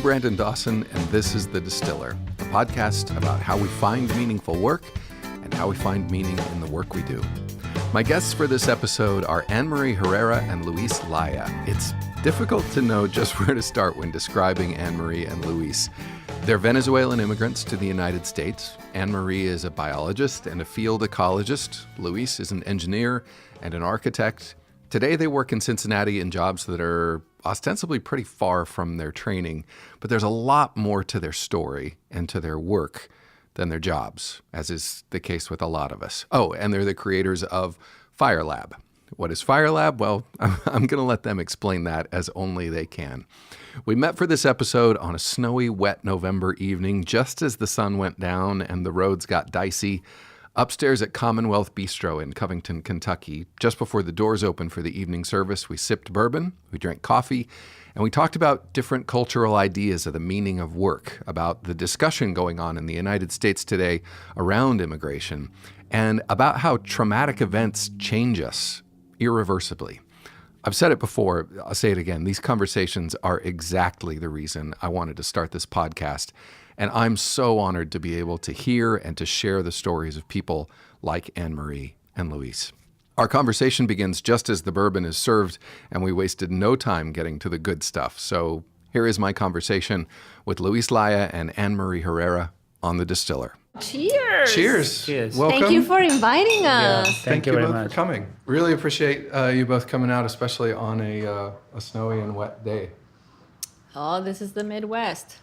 Brandon Dawson, and this is The Distiller, a podcast about how we find meaningful work and how we find meaning in the work we do. My guests for this episode are Anne-Marie Herrera and Luis Laya. It's difficult to know just where to start when describing Anne-Marie and Luis. They're Venezuelan immigrants to the United States. Anne-Marie is a biologist and a field ecologist. Luis is an engineer and an architect. Today they work in Cincinnati in jobs that are ostensibly pretty far from their training, but there's a lot more to their story and to their work than their jobs, as is the case with a lot of us. Oh, and they're the creators of Fire Lab. What is Fire Lab? Well, I'm going to let them explain that as only they can. We met for this episode on a snowy, wet November evening, just as the sun went down and the roads got dicey, upstairs at Commonwealth Bistro in Covington, Kentucky. Just before the doors opened for the evening service, we sipped bourbon, we drank coffee, and we talked about different cultural ideas of the meaning of work, about the discussion going on in the United States today around immigration, and about how traumatic events change us irreversibly. I've said it before, I'll say it again. These conversations are exactly the reason I wanted to start this podcast. And I'm so honored to be able to hear and to share the stories of people like Anne-Marie and Luis. Our conversation begins just as the bourbon is served, and we wasted no time getting to the good stuff. So here is my conversation with Luis Laya and Anne-Marie Herrera on The Distiller. Cheers! Cheers! Cheers. Welcome. Thank you for inviting us. Yeah, Thank you very both much for coming. Really appreciate you both coming out, especially on a snowy and wet day. Oh, this is the Midwest.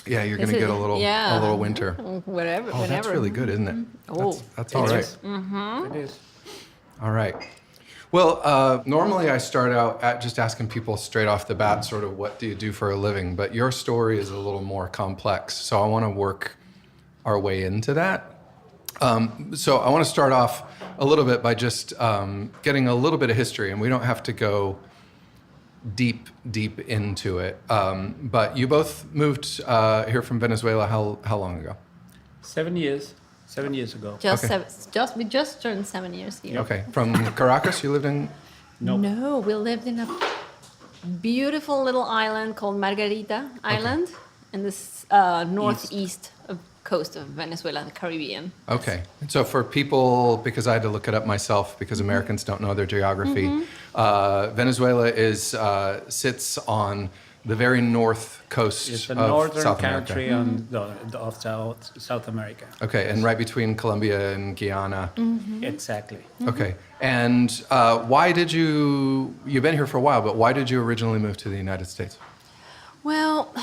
Yeah, you're going to get a little winter. Whatever. Oh, that's really good, isn't it? Oh, that's all right. It is. All right. Well, normally I start out at just asking people straight off the bat, sort of, what do you do for a living? But your story is a little more complex, so I want to work our way into that. So I want to start off a little bit by just getting a little bit of history, and we don't have to go deep into it. But you both moved here from Venezuela how long ago? 7 years. 7 years ago. We just turned 7 years here. Okay. From Caracas, you lived in? Nope. No, we lived in a beautiful little island called Margarita Island in this northeast coast of Venezuela, the Caribbean. Okay. And so for people, because I had to look it up myself because Americans don't know their geography, Venezuela sits on the very north coast It's a of northern South country America. of South America. Okay, and right between Colombia and Guyana. Exactly. Okay. And why did you've been here for a while, but why did you originally move to the United States? Well,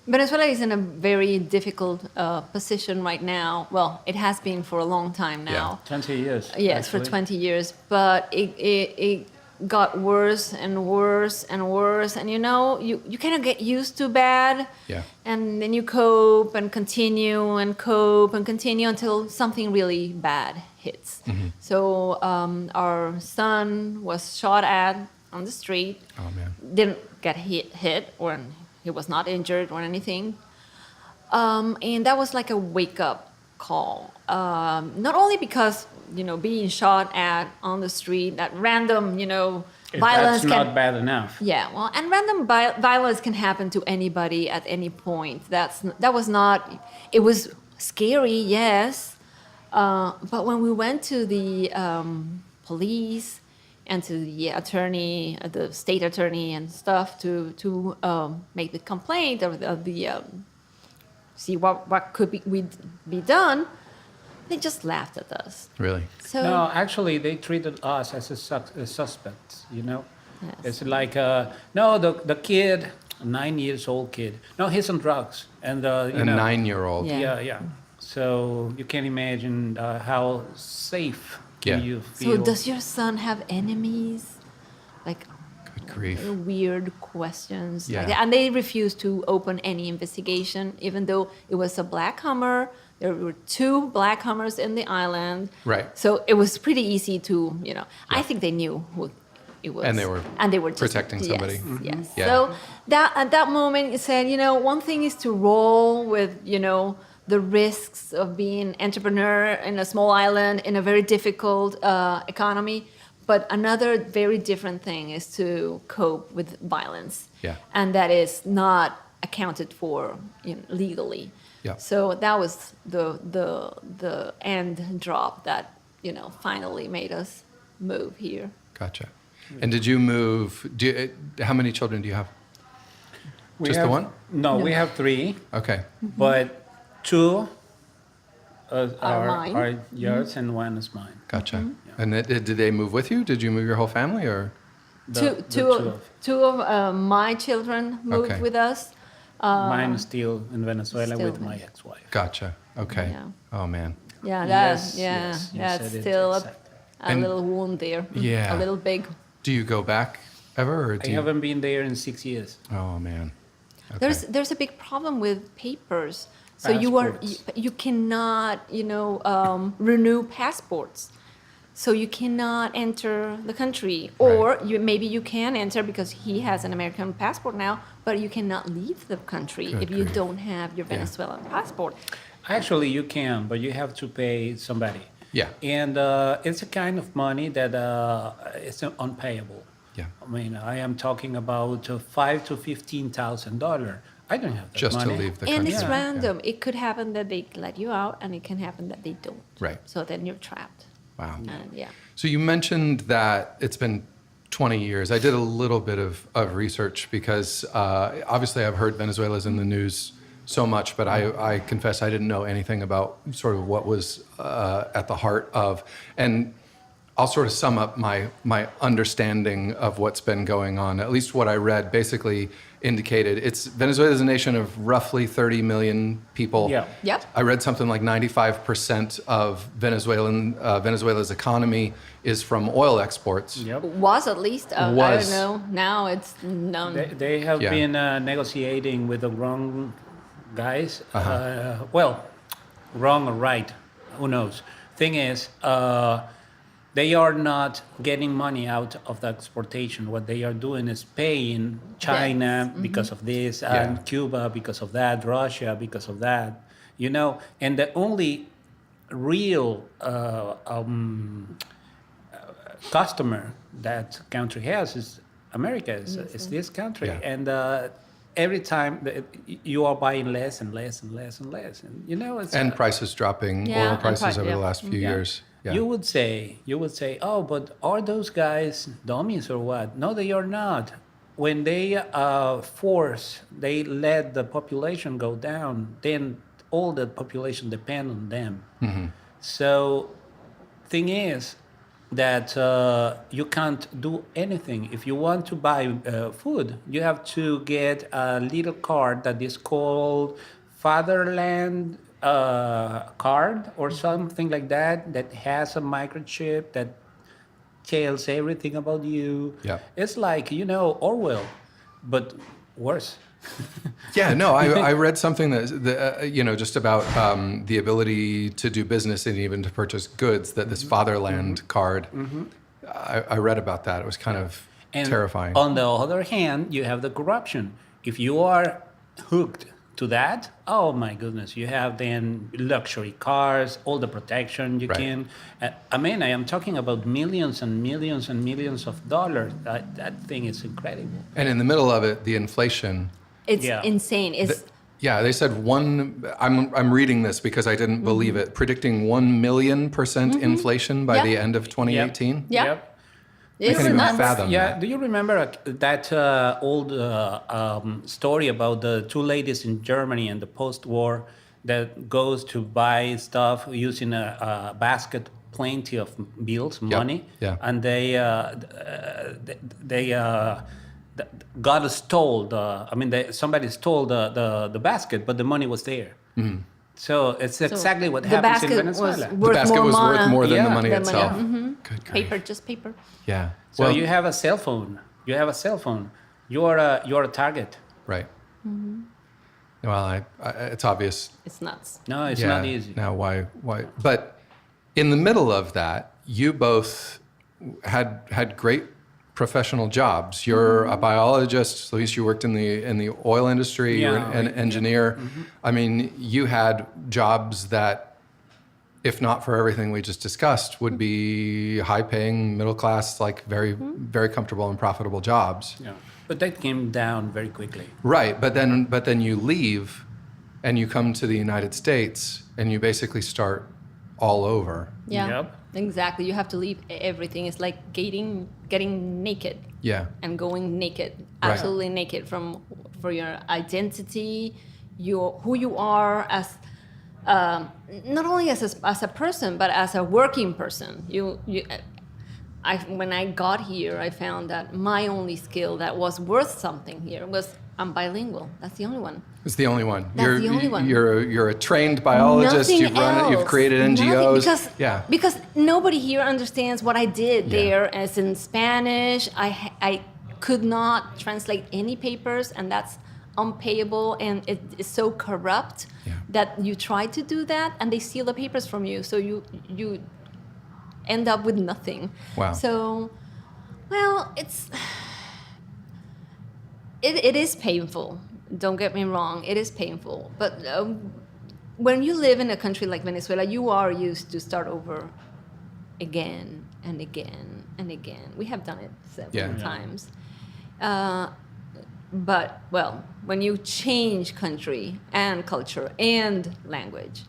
Venezuela is in a very difficult position right now. Well, it has been for a long time now. 20 years. Yes, actually. for 20 years. But it got worse and worse and worse. And you kind of get used to bad. Yeah. And then you cope and continue and cope and continue until something really bad hits. So our son was shot at on the street. Oh, man. Didn't get hit or he was not injured or anything. And that was like a wake-up call. Not only because, being shot at on the street, that random, violence That's not bad enough. Yeah, well, and random violence can happen to anybody at any point. That was not... It was scary, yes. But when we went to the police and to the attorney, the state attorney and stuff to make the complaint of the see what could be done, they just laughed at us. Really? So No, actually, they treated us as a suspect, Yes. It's like, the kid, a 9-year-old kid, no, he's on drugs. And, A 9-year-old. Yeah. Yeah. So you can imagine how safe you feel. So does your son have enemies? Like Good grief. weird questions. Yeah. Like that. And they refused to open any investigation, even though it was a black Hummer. There were 2 black Hummers in the island. Right. So it was pretty easy to, I think they knew who it was. And they were just, protecting somebody. Yes, yes. Yeah. So that at that moment, it said, one thing is to roll with, the risks of being an entrepreneur in a small island in a very difficult economy. But another very different thing is to cope with violence. Yeah. And that is not accounted for legally. Yeah. So that was the end drop that finally made us move here. Gotcha. And did you move? How many children do you have? Just the one? No, we have 3, Okay. but 2 Are mine. are yours and 1 is mine. Gotcha. And did they move with you? Did you move your whole family, or? Two of my children moved Okay. with us. Mine is still in Venezuela still with in- my ex-wife. Gotcha. Okay. Yeah. Oh man. Yeah, Yes, you that's said it still exactly. a little wound there. Yeah. A little big. Do you go back ever, or do I you? haven't been there in 6 years. Oh man. Okay. There's a big problem with papers. So you Passports. cannot renew passports. So you cannot enter the country, or maybe you can enter because he has an American passport now, but you cannot leave the country Good if you grief. don't have your Venezuelan passport. Actually, you can, but you have to pay somebody. Yeah. And it's a kind of money that it's unpayable. Yeah. I mean, I am talking about $5,000 to $15,000. I don't have that Just money. to leave the And country. it's Yeah. random. It could happen that they let you out, and it can happen that they don't. Right. So then you're trapped. Wow. And yeah. So you mentioned that it's been 20 years. I did a little bit of research because obviously I've heard Venezuela's in the news so much, but I confess I didn't know anything about sort of what was at the heart of. And I'll sort of sum up my understanding of what's been going on. At least what I read basically indicated Venezuela is a nation of roughly 30 million people. Yeah. Yep. I read something like 95% of Venezuela's economy is from oil exports. Yep. Was at least. I Was. don't know. Now it's none. They have Yeah. been negotiating with the wrong guys. Wrong or right, who knows? Thing is, they are not getting money out of the exportation. What they are doing is paying China because of this, and Cuba because of that, Russia because of that, And the only real customer that country has is America, is this country. Yeah. And every time you are buying less and less and less and less. And, it's... And prices dropping, Yeah, oil and prices over the yeah. last few years. Yeah. You would say, oh, but are those guys dummies or what? No, they are not. When they they let the population go down, then all the population depend on them. Mm-hmm. So, thing is that you can't do anything. If you want to buy food, you have to get a little card that is called Fatherland card or something like that has a microchip that tells everything about you. Yeah. It's like, Orwell, but worse. Yeah, no, I read something that just about the ability to do business and even to purchase goods, that this Fatherland card, I read about that. It was kind of terrifying. On the other hand, you have the corruption. If you are hooked to that, oh my goodness, you have then luxury cars, all the protection you can. I am talking about millions and millions and millions of dollars. That thing is incredible. And in the middle of it, the inflation. It's insane. They said I'm reading this because I didn't believe it, predicting 1 million% inflation by the end of 2018. Yeah. Yep. I can't even nuts. fathom Yeah, that. do you remember that old story about the 2 ladies in Germany in the post-war that goes to buy stuff using a basket, plenty of bills, money, yeah. and they got stole somebody stole the basket, but the money was there. Mm-hmm. So it's exactly what happens in Venezuela. The basket was worth more than the money than itself. Money. Good grief. Paper, just paper. Yeah. So you have a cell phone. You are a target. Right. Well, it's obvious. It's nuts. No, it's not easy. Now, why? But in the middle of that, you both had great professional jobs. You're a biologist. At least you worked in the oil industry. You're an engineer. I mean, you had jobs that if not for everything we just discussed, would be high-paying, middle-class, like very, very comfortable and profitable jobs. Yeah. But that came down very quickly. Right, but then you leave, and you come to the United States, and you basically start all over. Yeah, Yep. exactly. You have to leave everything. It's like getting naked Yeah, and going naked, Right. absolutely naked for your identity, who you are as not only as a person but as a working person. When I got here, I found that my only skill that was worth something here was I'm bilingual. That's the only one. it's the only one. That's the only one. You're a trained biologist. Nothing You've run it. You've else. created NGOs. Nothing, because nobody here understands what I did Yeah. there. As in Spanish, I could not translate any papers, and that's unpayable, and it is so corrupt that you try to do that, and they steal the papers from you, so you end up with nothing. Wow. So, well, it is painful. Don't get me wrong, it is painful. But when you live in a country like Venezuela, you are used to start over again and again and again. We have done it several times. But, well, when you change country and culture and language,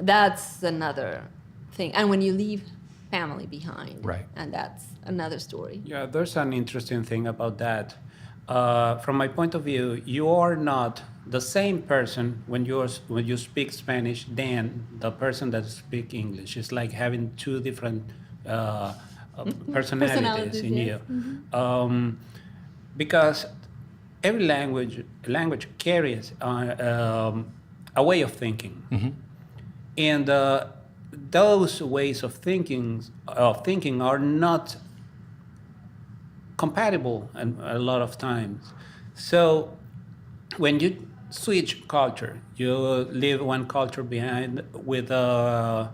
that's another thing. And when you leave family behind, Right. and that's another story. Yeah, there's an interesting thing about that. From my point of view, you are not the same person when you speak Spanish than the person that speaks English. It's like having two different personalities in yes. you, because every language carries a way of thinking, and those ways of thinking are not compatible a lot of times. So when you switch culture, you leave one culture behind with the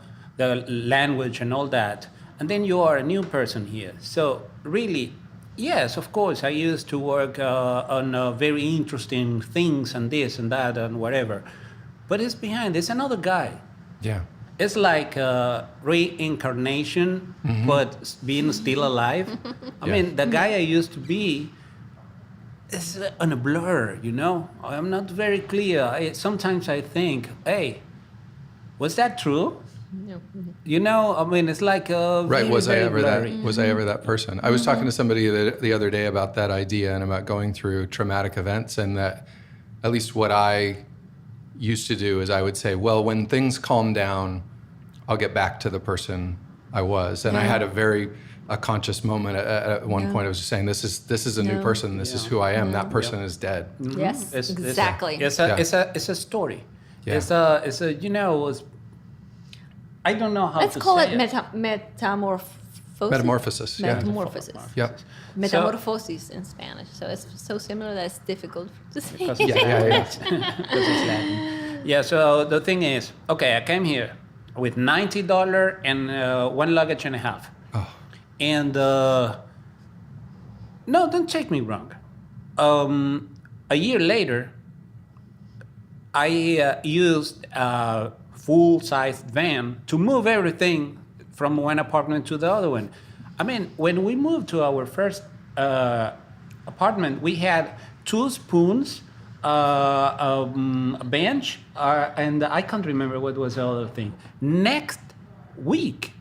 language and all that, and then you are a new person here. So really, yes, of course, I used to work on very interesting things and this and that and whatever, but it's another guy. Yeah. It's like reincarnation, but being still alive. I mean, the guy I used to be is on a blur, you know? I'm not very clear. Sometimes I think, hey, was that true? No. You know, I mean, it's like Right. very, Was I very ever blurry. that? Was I ever that person? I was talking to somebody the other day about that idea and about going through traumatic events, and that at least what I used to do is I would say, well, when things calm down, I'll get back to the person I was. And I had a conscious moment at one point. I was just saying, this is a new person. This is who I am. That person is dead. Yes, exactly. It's a story. Yeah. It's a you know. I don't know how Let's to call say it metamorphosis. Metamorphosis. Yeah. Metamorphosis. Yep. Metamorphosis in Spanish. So it's so similar that it's difficult to say. Because Yeah. Because it's Latin. Yeah, so the thing is, okay, I came here with $90 and one luggage and a half. Oh. And no, don't take me wrong. A year later, I used a full-sized van to move everything from one apartment to the other one. I mean, when we moved to our first apartment, we had 2 spoons, a bench, and I can't remember what was the other thing. Next week,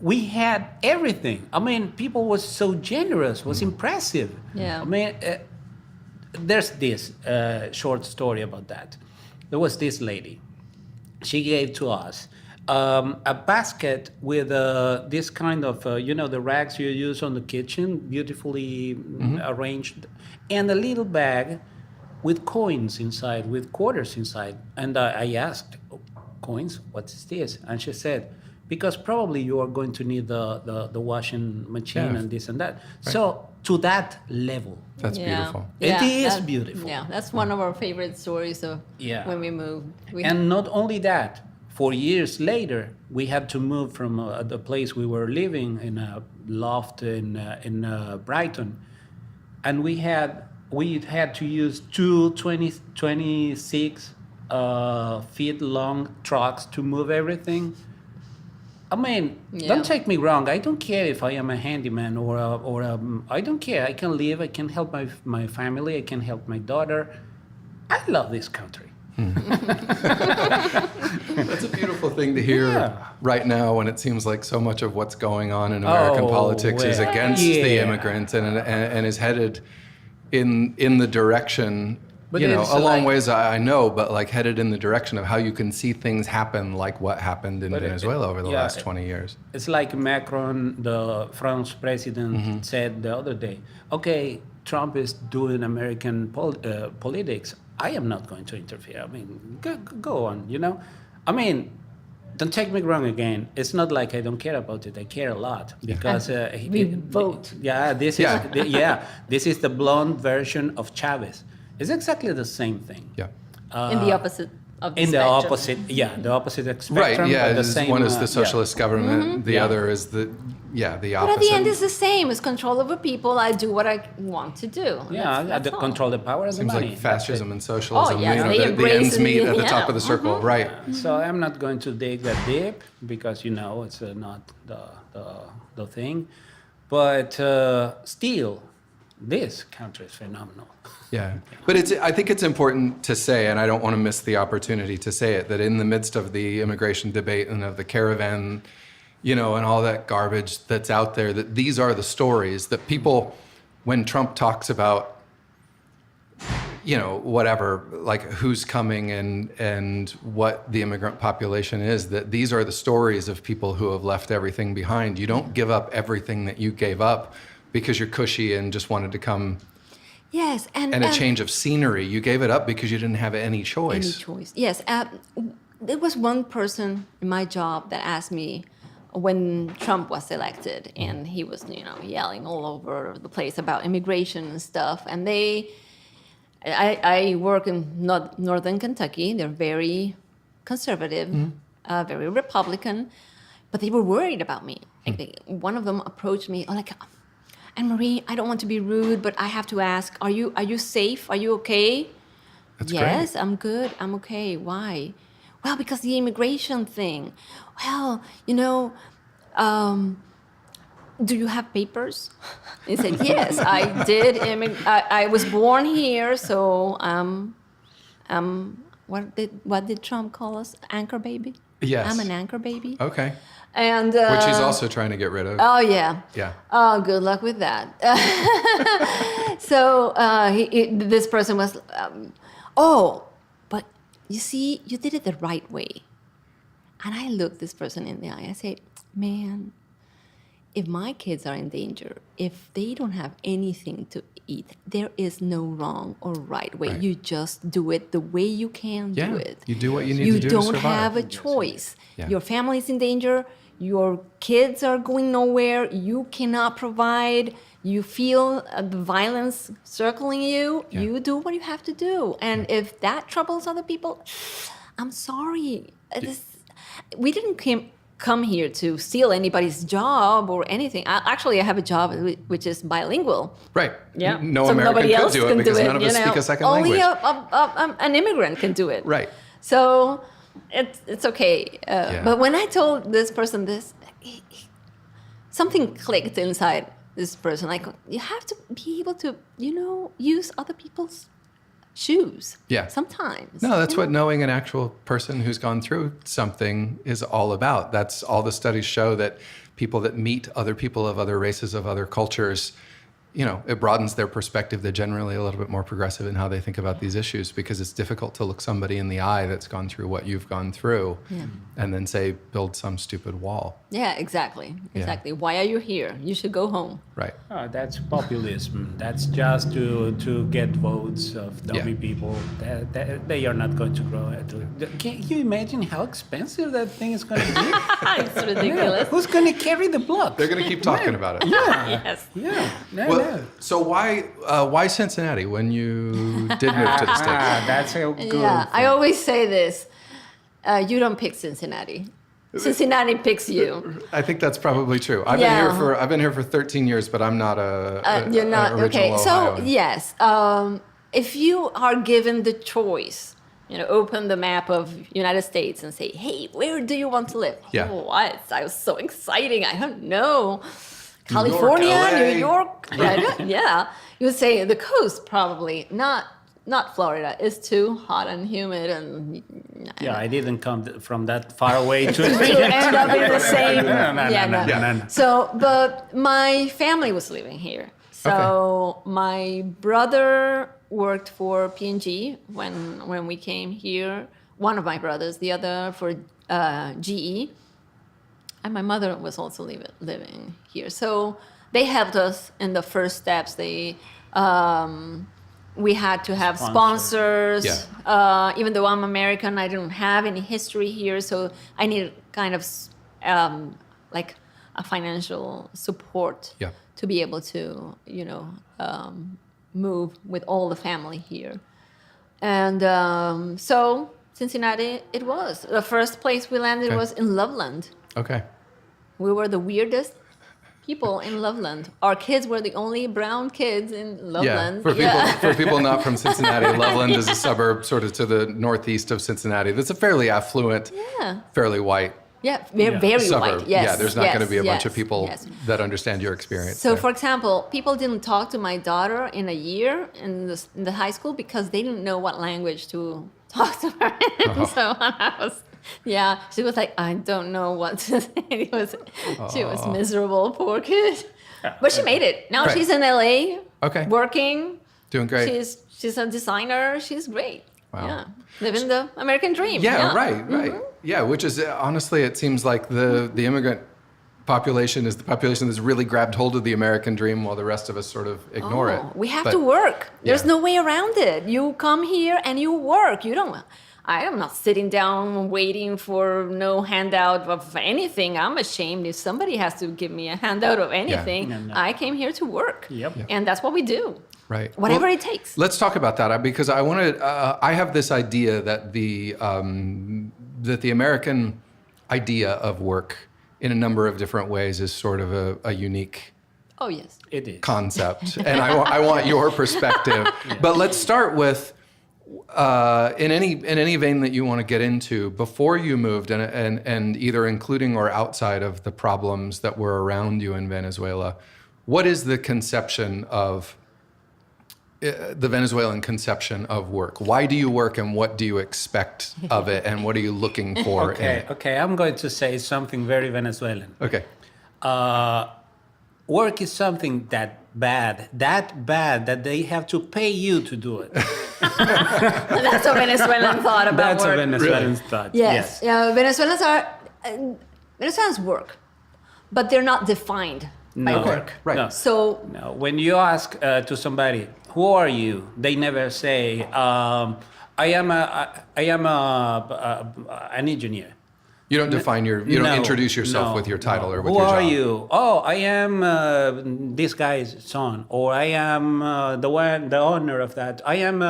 we had everything. I mean, people was so generous, was impressive. Yeah. I mean, there's this short story about that. There was this lady. She gave to us a basket with this kind of, the rags you use on the kitchen, beautifully arranged, and a little bag with coins inside, with quarters inside. And I asked, coins? What is this? And she said, because probably you are going to need the washing machine and this and that. Right. So to that level. That's beautiful. It is beautiful. Yeah, that's one of our favorite stories of when we moved. And not only that, 4 years later, we had to move from the place we were living in a loft in Brighton, and we had to use 2 26 feet-long trucks to move everything. I mean, Yeah. don't take me wrong. I don't care if I am a handyman I don't care. I can live. I can help my family. I can help my daughter. I love this country. That's a beautiful thing to hear Yeah. right now when it seems like so much of what's going on in American Oh, politics is well, against the yeah. immigrants and is headed in the direction, But you know, it's a long like- ways I know, but like headed in the direction of how you can see things happen like what happened in But it- Venezuela over the yeah, last 20 years. It's like Macron, the French president, said the other day, okay, Trump is doing American politics. I am not going to interfere. I mean, go on, you know? I mean, don't take me wrong again. It's not like I don't care about it. I care a lot because We vote. Yeah, this is this is the blonde version of Chavez. It's exactly the same thing. Yeah. in the opposite of the In the spectrum. opposite, the opposite spectrum. Right, yeah. but the this- same, one is the yeah. socialist government, the Yeah. other is the But opposite. at the end, it's the same. It's control over people. I do what I want to do. Yeah, That's all. control the power of the Seems money. like That's fascism it. and socialism, Oh, yes, you know, they the embrace ends meet it, at the top yeah. of the circle, right? So I'm not going to dig that deep because it's not the thing, but still, this country is phenomenal. Yeah, but I think it's important to say, and I don't want to miss the opportunity to say it, that in the midst of the immigration debate and of the caravan, you know, and all that garbage that's out there, that these are the stories that people, when Trump talks about, you know, whatever, like who's coming and what the immigrant population is, that these are the stories of people who have left everything behind. You don't give up everything that you gave up because you're cushy and just wanted to come. Yes, and And a change of scenery. You gave it up because you didn't have any choice. Any choice. Yes. There was one person in my job that asked me when Trump was elected, and he was, you know, yelling all over the place about immigration and stuff. And I work in northern Kentucky. They're very conservative, very Republican, but they were worried about me. Like, one of them approached me, like, Anne-Marie, I don't want to be rude, but I have to ask, are you safe? Are you okay? That's Yes, great. I'm good. I'm okay. Why? Well, because the immigration thing. Well, you know, do you have papers? He said, yes, I did. I was born here, so what did Trump call us? Anchor baby? Yes. I'm an anchor baby. Okay. And Which he's also trying to get rid of. oh yeah. Yeah. Oh, good luck with that. So this person was, but you see, you did it the right way. And I looked this person in the eye. I said, man, if my kids are in danger, if they don't have anything to eat, there is no wrong or right way. Right. You just do it the way you can Yeah. do it. You do what you need You to do to don't survive. have a choice. Yeah. Your family's in danger. Your kids are going nowhere. You cannot provide. You feel the violence circling you. Yeah. You do what you have to do. And if that troubles other people, I'm sorry. We didn't come here to steal anybody's job or anything. Actually, I have a job which is bilingual. Right. Yeah. No So American nobody could else do it can because do it, none of us you know. speak a second Only language. an immigrant can do it. Right. So it's okay. Yeah. But when I told this person this, something clicked inside this person. Like, you have to be able to, use other people's shoes. Yeah. Sometimes. No, that's you what know? knowing an actual person who's gone through something is all about. That's all the studies show, that people that meet other people of other races, of other cultures, it broadens their perspective. They're generally a little bit more progressive in how they think about these issues, because it's difficult to look somebody in the eye that's gone through what you've gone through and then say, build some stupid wall. Yeah, exactly. Exactly. Why are you here? You should go home. Right. Oh, that's populism. That's just to get votes of dummy Yeah. people. They are not going to grow. Can you imagine how expensive that thing is going to be? It's ridiculous. Who's going to carry the block? They're going to keep talking about it. Yes. Yeah. No, Well, no. so why Cincinnati when you did move to the States? That's a good Yeah, I thing. always say this. You don't pick Cincinnati. Cincinnati picks you. I think that's probably true. I've been here for 13 years, but I'm not You're not an original okay. So Ohioan. yes, if you are given the choice open the map of United States and say, hey, where do you want to live? Yeah. Oh, what? That was so exciting. I don't know. California, LA. New York. Yeah. You would say the coast, probably. Not Florida. It's too hot and humid. And Yeah, I didn't come from that far away to to end up in the same. No. So, but my family was living here. So my brother worked for P&G when we came here. One of my brothers, the other for GE. And my mother was also living here. So they helped us in the first steps. We had to have sponsors. Yeah. Even though I'm American, I didn't have any history here. So I needed kind of like a financial support to be able to, move with all the family here. And so Cincinnati, it was. The first place we landed was in Loveland. Okay. We were the weirdest people in Loveland. Our kids were the only brown kids in Loveland. For people not from Cincinnati, Loveland is a suburb sort of to the northeast of Cincinnati. That's a fairly affluent, fairly white very suburb. white. Yes. Yeah, there's not going to be a bunch of people that understand your experience. So, there. for example, people didn't talk to my daughter in a year in the high school because they didn't know what language to talk to her in. So she was like, I don't know what to say. She was miserable, poor kid. But she made it. Now she's in LA, working. Doing great. She's a designer. She's great. Wow. Yeah, living the American dream. Yeah, right. Yeah, which is honestly, it seems like the immigrant population is the population that's really grabbed hold of the American dream while the rest of us sort of ignore it. We have to work. There's no way around it. You come here and you work. I am not sitting down waiting for no handout of anything. I'm ashamed if somebody has to give me a handout of anything. No. I came here to work. And that's what we do. Right. Whatever it takes. Let's talk about that because I want to. I have this idea that the American idea of work, in a number of different ways, is sort of a unique. Oh yes, it is concept, and I want your perspective. But let's start with in any vein that you want to get into. Before you moved, and either including or outside of the problems that were around you in Venezuela, what is the conception of the Venezuelan conception of work? Why do you work and what do you expect of it and what are you looking for in it? Okay, I'm going to say something very Venezuelan. Okay. Work is something that bad that they have to pay you to do it. That's a Venezuelan thought about That's work. a Venezuelan thought. Yes. Venezuelans work, but they're not defined by work. Right. No. So When you ask to somebody, who are you? They never say, I am an engineer. You don't define you don't introduce yourself with your title or with Who your job. Who are you? Oh, I am this guy's son, or I am the owner of that. I am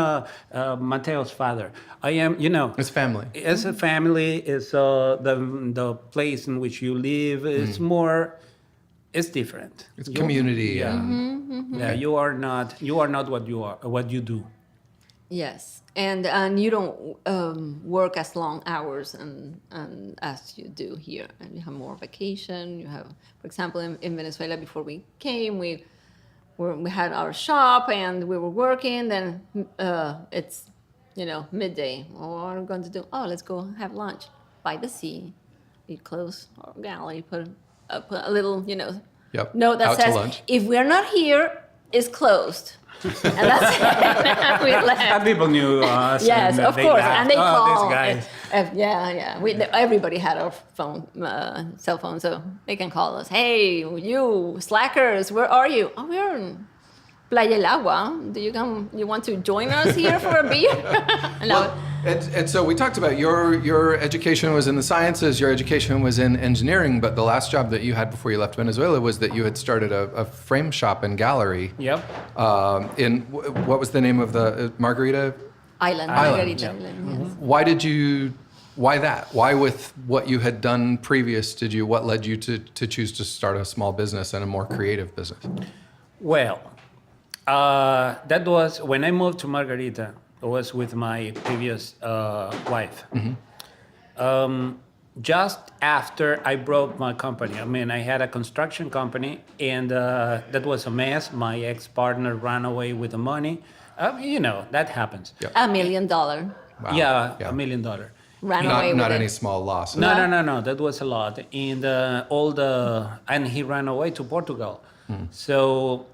Mateo's father. I am, It's family. It's a family. It's the place in which you live. It's more. It's different. It's community. Yeah. Yeah. You are not what you do. yes, and you don't work as long hours and as you do here, and you have more vacation. You have, for example, in Venezuela before we came, we had our shop and we were working. Then it's midday. What are we going to do? Oh, let's go have lunch by the sea. We close our galley, put a little note that says if we're not here, it's closed. And that's it. We left. And people knew us. Yes, and of they course, laughed. and they called. These guys. Everybody had our cell phone, so they can call us. Hey, you slackers, where are you? Oh, we're in Playa El Agua. You want to join us here for a beer? And so we talked about your education was in the sciences, your education was in engineering, but the last job that you had before you left Venezuela was that you had started a frame shop and gallery. Yep. What was the name of the Margarita? Island. Margarita Island, yes. Why that? Why with what you had done previous, what led you to choose to start a small business and a more creative business? Well, that was when I moved to Margarita. was with my previous wife. Just after I broke my company. I mean, I had a construction company, and that was a mess. My ex-partner ran away with the money. That happens. Yeah. $1 million Wow. Yeah, $1 million. ran away with Not it. any small loss. No. That was a lot, and and he ran away to Portugal. So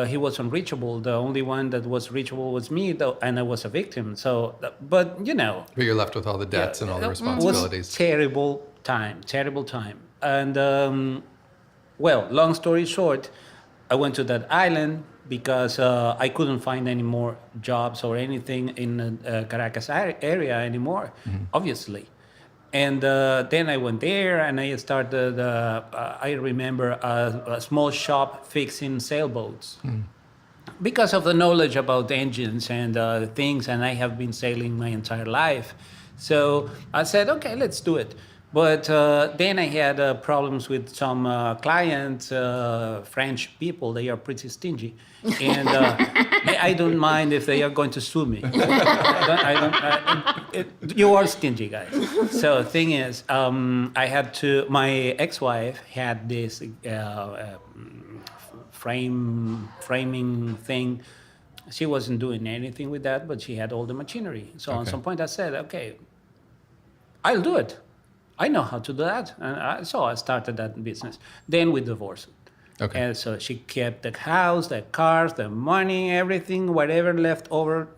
he was unreachable. The only one that was reachable was me, though, and I was a victim. So, but But you're left with all the debts and all the it responsibilities. was terrible time, and well, long story short, I went to that island because I couldn't find any more jobs or anything in the Caracas area anymore, obviously. And then I went there and I started, I remember, a small shop fixing sailboats. Because of the knowledge about engines and things, and I have been sailing my entire life. So I said, okay, let's do it. But then I had problems with some clients, French people. They are pretty stingy. And I don't mind if they are going to sue me. You are stingy, guys. So the thing is, my ex-wife had this framing thing. She wasn't doing anything with that, but she had all the machinery. So at some point I said, okay, I'll do it. I know how to do that. And so I started that business. Then we divorced. Okay. And so she kept the house, the cars, the money, everything, whatever left over,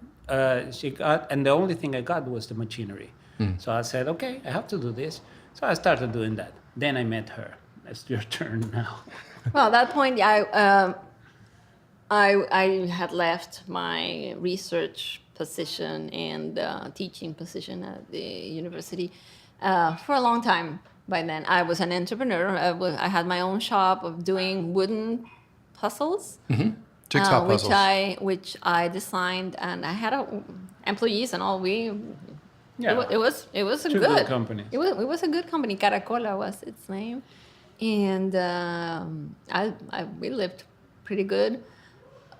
she got. And the only thing I got was the machinery. So I said, okay, I have to do this. So I started doing that. Then I met her. It's your turn now. Well, at that point, I had left my research position and teaching position at the university for a long time. By then, I was an entrepreneur. I had my own shop of doing wooden puzzles, Jigsaw puzzles. which I designed, and I had employees and all. Yeah. It was a Two good companies. It was a good company. Caracola was its name, and we lived pretty good.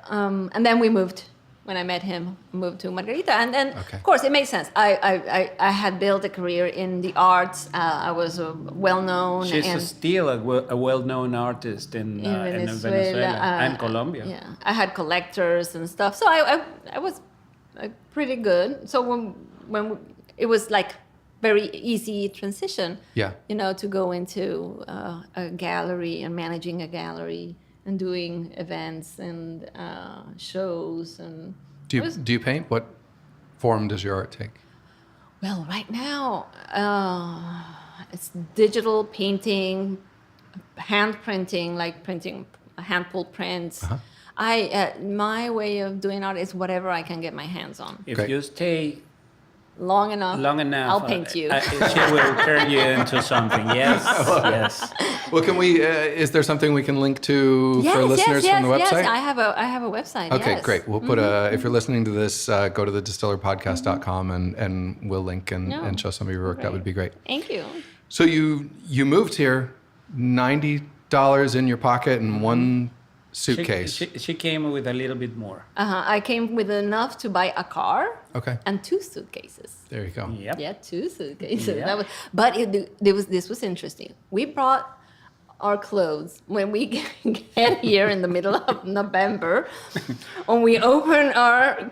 And then we moved. When I met him, moved to Margarita, and then of course it made sense. I had built a career in the arts. I was well known. She's still a well-known artist in Venezuela and Colombia. Yeah, I had collectors and stuff, so I was pretty good. So when it was like very easy transition. Yeah. To go into a gallery and managing a gallery. And doing events and shows and. Do you paint? What form does your art take? Well, right now it's digital painting, hand printing, like printing hand pulled prints. My way of doing art is whatever I can get my hands on. If you stay long enough, I'll paint you. She will turn you into something. Yes. Well, can we? Is there something we can link to for listeners from the website? Yes, I have a website. Okay, yes. great. We'll put if you're listening to this, go to the distillerpodcast.com and we'll link and show some of your work. That would be great. Thank you. So you moved here, $90 in your pocket and one suitcase. She came with a little bit more. I came with enough to buy a car. Okay. And 2 suitcases. There you go. Yep. Yeah, 2 suitcases. Yeah. This was interesting. We brought our clothes when we get here in the middle of November. When we open our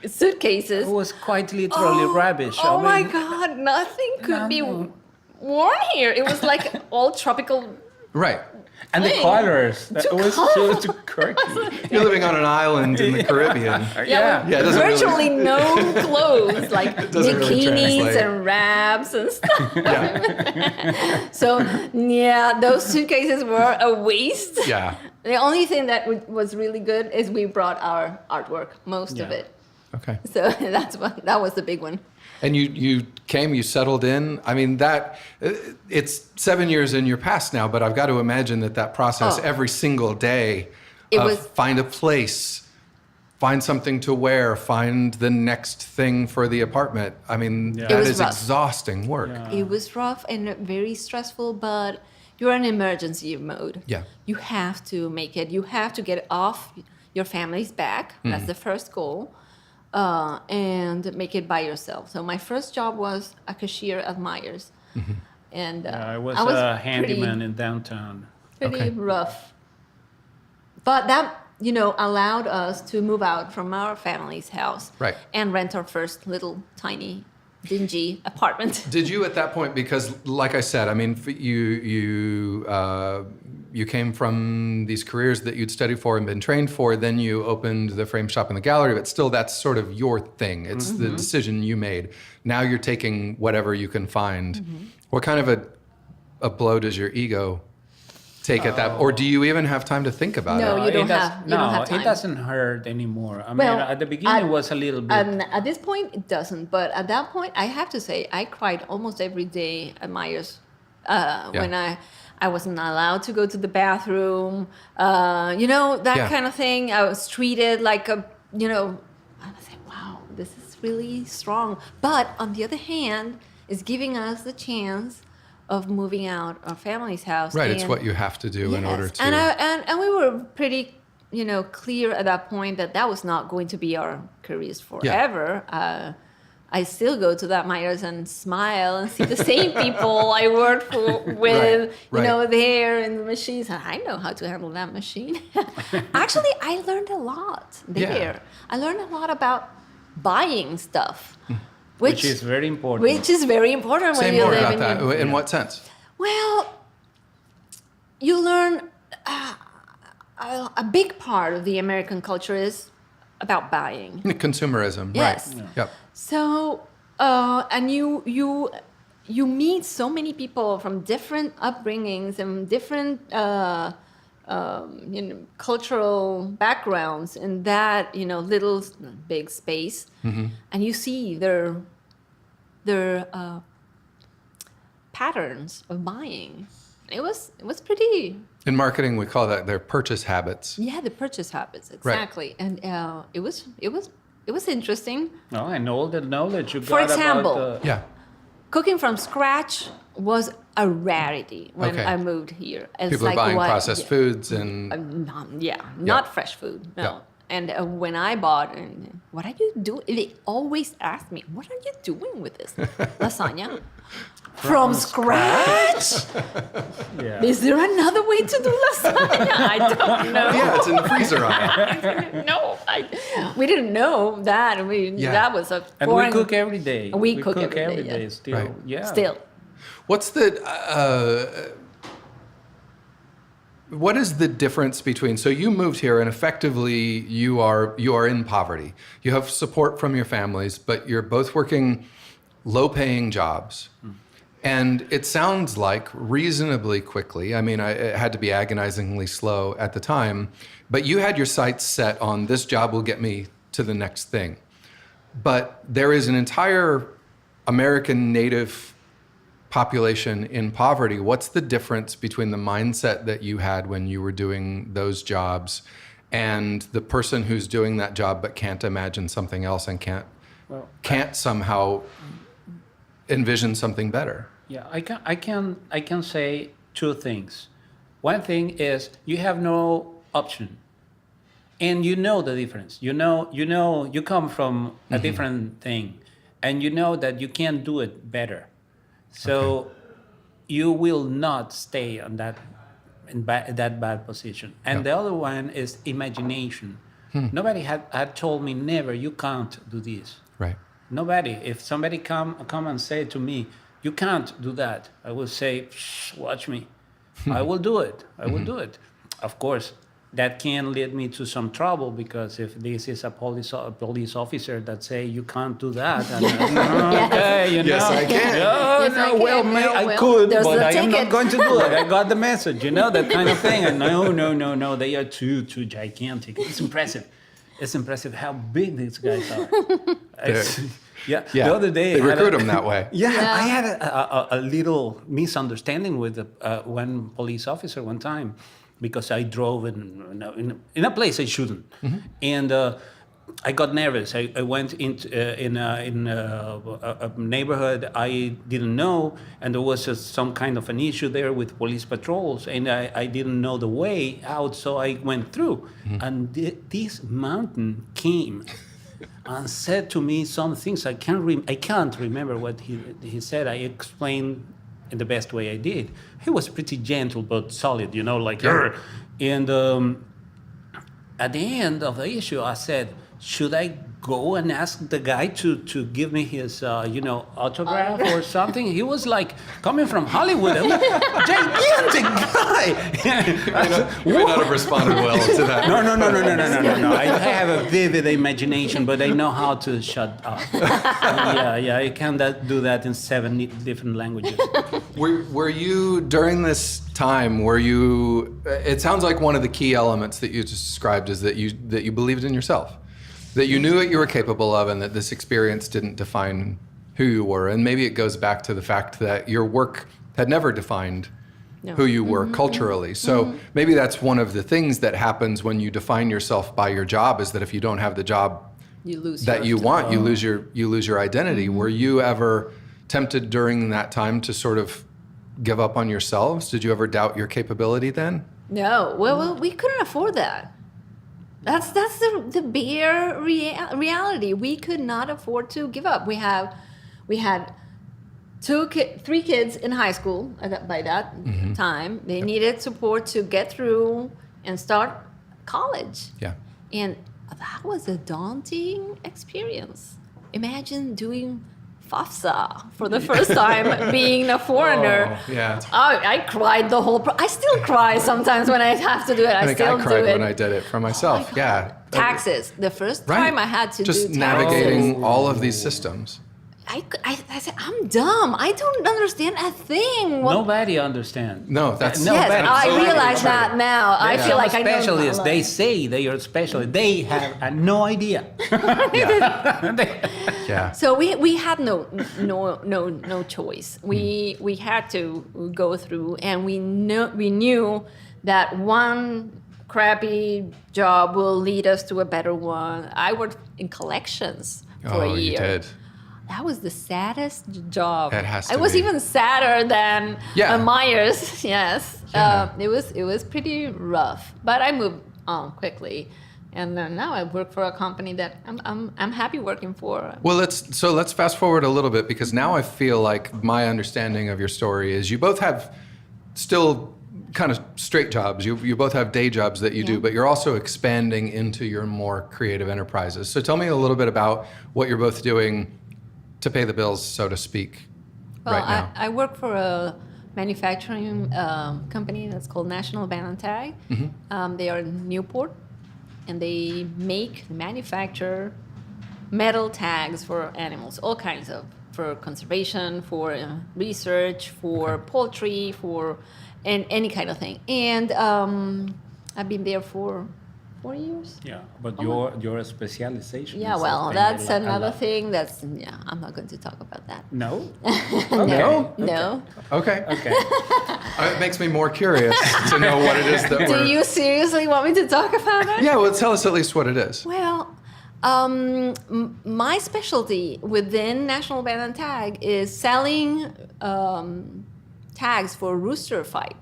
suitcases, It was quite literally rubbish. Oh my God! Nothing could be worn here. It was like all tropical. Right. And the Hey, colors. That was too quirky. You're living on an island in the Caribbean. Yeah. Yeah, it doesn't virtually no clothes, like doesn't really bikinis translate. and wraps and stuff. Yeah. So those suitcases were a waste. Yeah. The only thing that was really good is we brought our artwork, most of Yeah. it. Okay. So that was the big one. And you came, you settled in. I mean, it's 7 years in your past now, but I've got to imagine that process every single day find a place, find something to wear, find the next thing for the apartment. I mean, that is rough. exhausting work. Yeah. It was rough and very stressful, but you're in emergency mode. Yeah. You have to make it. You have to get off your family's back. That's the first goal. and make it by yourself. So my first job was a cashier at Myers, and I was I was a handyman pretty, in downtown. pretty Okay. rough. But that, allowed us to move out from our family's house, Right. and rent our first little tiny, dingy apartment. Did you at that point, because like I said, I mean, you came from these careers that you'd studied for and been trained for, then you opened the frame shop and the gallery, but still that's sort of your thing. It's the decision you made. Now you're taking whatever you can find. What kind of a blow does your ego take at that? Or do you even have time to think about No, it? you don't It have- you don't have time. it doesn't hurt anymore. I Well, mean, at the beginning it was a little bit. And at this point, it doesn't. But at that point, I have to say, I cried almost every day at Myers when I wasn't allowed to go to the bathroom. That Yeah. kind of thing. I was treated like a, I said, wow, this is really strong. But on the other hand, it's giving us the chance of moving out our family's house. Right, it's and- what you have to do in Yes, order to... and we were pretty, clear at that point that was not going to be our careers forever. I still go to that Myers and smile and see the same people I worked with, right. there in the machines. And I know how to handle that machine. Actually, I learned a lot there. Yeah. I learned a lot about buying stuff, which is very important. Which is very important when Say you more live about in that. In what sense? Well, you learn a big part of the American culture is about buying. Consumerism, Yes. right. Yep. So, and you meet so many people from different upbringings and different cultural backgrounds in that little big space, and you see their patterns of buying. It was pretty. In marketing, we call that their purchase habits. Yeah, the purchase habits, exactly. And it was interesting. Oh, and all the knowledge you got For example, about Yeah. Cooking from scratch was a rarity when Okay. I moved here. It's People are like buying what- processed yeah. foods and... Not fresh food. No. Yeah. And when I bought, what are you doing? They always ask me, what are you doing with this lasagna? From scratch? yeah. Is there another way to do lasagna? I don't know. Yeah, it's in the freezer aisle. No, we didn't know that. Yeah. That was a And foreign. we cook every day. We cook every day, every yeah. day still. Right. Yeah. Still. What's the... what is the difference between... So you moved here and effectively you are in poverty. You have support from your families, but you're both working low-paying jobs. And it sounds like reasonably quickly, I mean, it had to be agonizingly slow at the time, but you had your sights set on this job will get me to the next thing. But there is an entire American native population in poverty. What's the difference between the mindset that you had when you were doing those jobs and the person who's doing that job but can't imagine something else and can't somehow envision something better? Yeah, I can say two things. One thing is you have no option, and you know the difference. You come from a different thing, and you know that you can do it better. So you will not stay on that that bad position. And the other one is imagination. Nobody had told me never. You can't do this. Right. Nobody. If somebody come and say to me, you can't do that, I will say, watch me. I will do it. I will do it. Of course, that can lead me to some trouble because if this is a police officer that say you can't do that, and okay, Yes, I can. Yes, I can. I Well, could, there's but the I am not ticket. going to do it. I got the message, that kind of thing. And no, they are too gigantic. It's impressive. It's impressive how big these guys are. Yeah. Yeah. The other day They I had recruit them that way. Yeah, Yeah. I had a little misunderstanding with one police officer one time because I drove in a place I shouldn't, and I got nervous. I went into in a neighborhood I didn't know, and there was some kind of an issue there with police patrols, and I didn't know the way out, so I went through, and this mountain came and said to me some things. I can't remember what he said. I explained in the best way I did. He was pretty gentle but solid, like, "Arr!" And at the end of the issue, I said, should I go and ask the guy to give me his, autograph or something? He was like coming from Hollywood, a gigantic guy. You may not have responded well to that. No. I have a vivid imagination, but I know how to shut up. Yeah, I can do that in 7 different languages. Were you, during this time, it sounds like one of the key elements that you just described is that you believed in yourself. That you knew what you were capable of and that this experience didn't define who you were. And maybe it goes back to the fact that your work had never defined who you were culturally. So maybe that's one of the things that happens when you define yourself by your job, is that if you don't have the job you lose that you want, you lose your identity. Were you ever tempted during that time to sort of give up on yourselves? Did you ever doubt your capability then? No. Well, we couldn't afford that. That's the bare reality. We could not afford to give up. We had 3 kids in high school by that time. They needed support to get through and start college. Yeah. And that was a daunting experience. Imagine doing FAFSA for the first time, being a foreigner. Oh, yeah. I cried the whole. I still cry sometimes when I have to do it. I still do it. I cried when I did it for myself. Yeah. Taxes. The first time I had to just do taxes. navigating all of these systems. I said, I'm dumb. I don't understand a thing. Nobody understands. No, that's Yes, I realize that now. I feel like I know. Specialists, they say they are specialists. They have no idea. Yeah. So we had no choice. We had to go through, and we knew that one crappy job will lead us to a better one. I worked in collections for a year. You did. That was the saddest job. It has to It was be. even sadder than Myers. Yes, Yeah. It was pretty rough, but I moved on quickly, and now I work for a company that I'm happy working for. Well, let's fast forward a little bit, because now I feel like my understanding of your story is you both have still kind of straight jobs. You both have day jobs that you do, but you're also expanding into your more creative enterprises. So tell me a little bit about what you're both doing to pay the bills, so to speak, right now. I work for a manufacturing company that's called National Ban and Tag. They are in Newport, and they manufacture metal tags for animals, all kinds of, for conservation, for research, for poultry, for any kind of thing. And I've been there for 4 years. Yeah, but your specialization. Yeah, is something that's I like. another thing. I'm not going to talk about that. No. No. Okay. It makes me more curious to know what it is that Do you seriously want me to talk about it? Yeah, well, tell us at least what it is. Well, my specialty within National Ban and Tag is selling tags for rooster fight.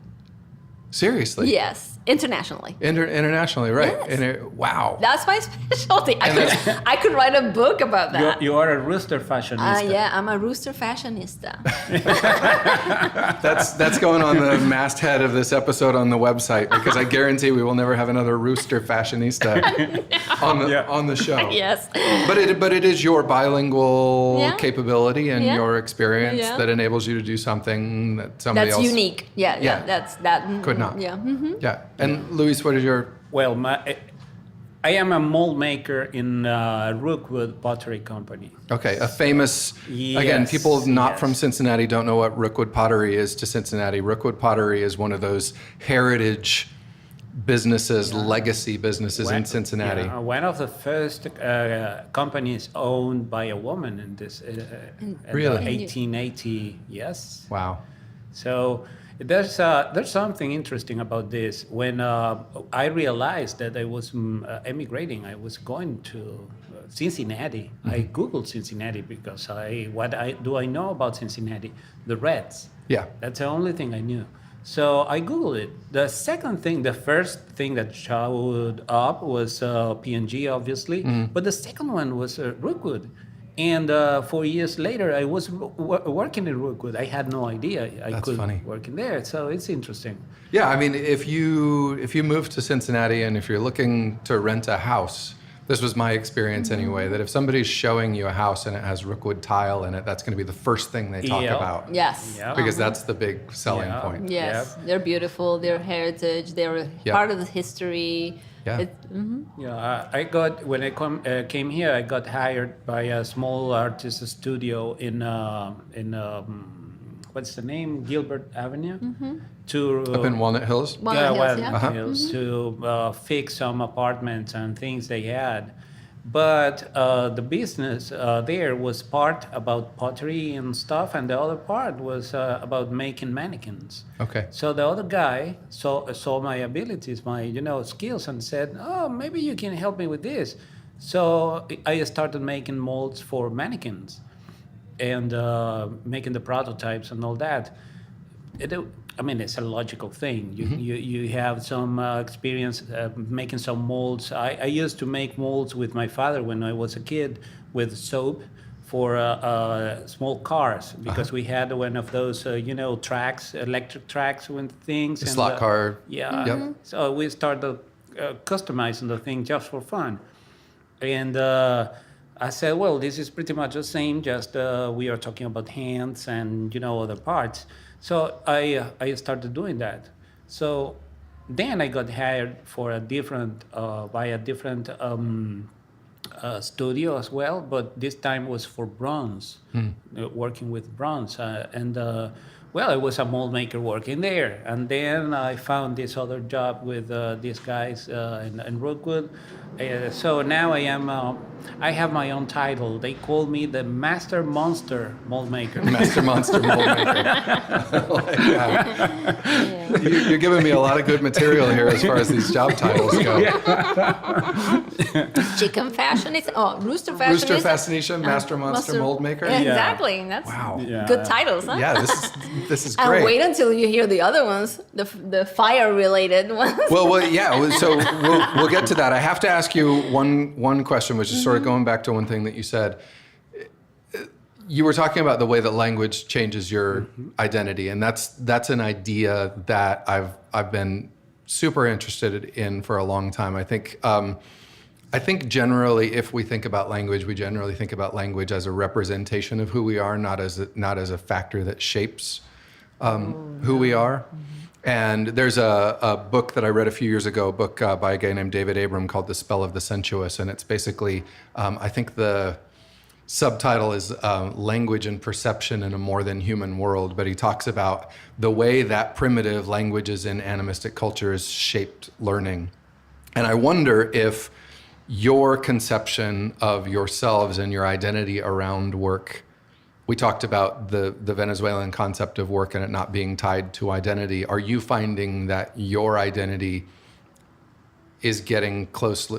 Seriously? Yes, internationally. Internationally, right? Yes. Wow. That's my specialty. I could write a book about that. You are a rooster fashionista. Yeah, I'm a rooster fashionista. That's going on the masthead of this episode on the website, because I guarantee we will never have another rooster fashionista on the show. Yes. But it is your bilingual capability and Yeah. your experience Yeah. that enables you to do something that somebody That's else unique. Yeah. That could not. Yeah. Yeah. And Luis, what is your? Well, I am a mold maker in Rookwood Pottery Company. Okay, a famous, again, people not from Cincinnati don't know what Rookwood Pottery is to Cincinnati. Rookwood Pottery is one of those heritage businesses, legacy businesses in Cincinnati. Yeah, one of the first companies owned by a woman in this, Really? 1880, yes. Wow. So there's something interesting about this. When I realized that I was emigrating, I was going to Cincinnati. I Googled Cincinnati because what do I know about Cincinnati? The Reds. Yeah. That's the only thing I knew. So I Googled it. The first thing that showed up was PNG, obviously, but the second one was Rookwood. And 4 years later, I was working in Rookwood. I had no idea I That's could funny. work in there. So it's interesting. Yeah, I mean, if you move to Cincinnati and if you're looking to rent a house, this was my experience anyway, that if somebody's showing you a house and it has Rookwood tile in it, that's going to be the first thing they talk Yeah. about. Yes. Yeah. Because that's the big selling Yeah. point. Yes, Yep. they're beautiful. They're heritage. They're Yeah. part of the history. Yeah. Yeah, when I came here, I got hired by a small artist studio in what's the name, Gilbert Avenue, to Up in Walnut Hills? Walnut Hills, Walnut yeah. Uh-huh. Hills, to fix some apartments and things they had. But the business there was part about pottery and stuff, and the other part was about making mannequins. Okay. So the other guy saw my abilities, my skills, and said, "Oh, maybe you can help me with this." So I started making molds for mannequins, and making the prototypes and all that. I mean, it's a logical thing. You have some experience making some molds. I used to make molds with my father when I was a kid with soap for small cars, because we had one of those, tracks, electric tracks with things. The slot car. Yeah. Yep. So we started customizing the thing just for fun. And I said, well, this is pretty much the same, just we are talking about hands and, other parts. So I started doing that. So then I got hired for by a different studio as well, but this time was for bronze, working with bronze. Well, I was a mold maker working there. And then I found this other job with these guys in Rookwood. So now I have my own title. They call me the Master Monster Mold Maker. Master Monster Mold Maker. Like that. You're giving me a lot of good material here as far as these job titles go. Chicken fashionista. Oh, rooster fashionista. Rooster Fascination, Master Monster Mold Maker. Yeah, exactly. That's Wow. Yeah. good titles, huh? Yeah, this is And great. wait until you hear the other ones, the fire-related ones. Well, yeah. So we'll get to that. I have to ask you one question, which is sort of going back to one thing that you said. You were talking about the way that language changes your identity, and that's an idea that I've been super interested in for a long time. I think generally, if we think about language, we generally think about language as a representation of who we are, not as a factor that shapes who we are. And there's a book that I read a few years ago, a book by a guy named David Abram called The Spell of the Sensuous. And it's basically, I think the subtitle is Language and Perception in a More Than Human World. But he talks about the way that primitive languages in animistic cultures shaped learning. And I wonder if your conception of yourselves and your identity around work. We talked about the Venezuelan concept of work and it not being tied to identity. Are you finding that your identity is getting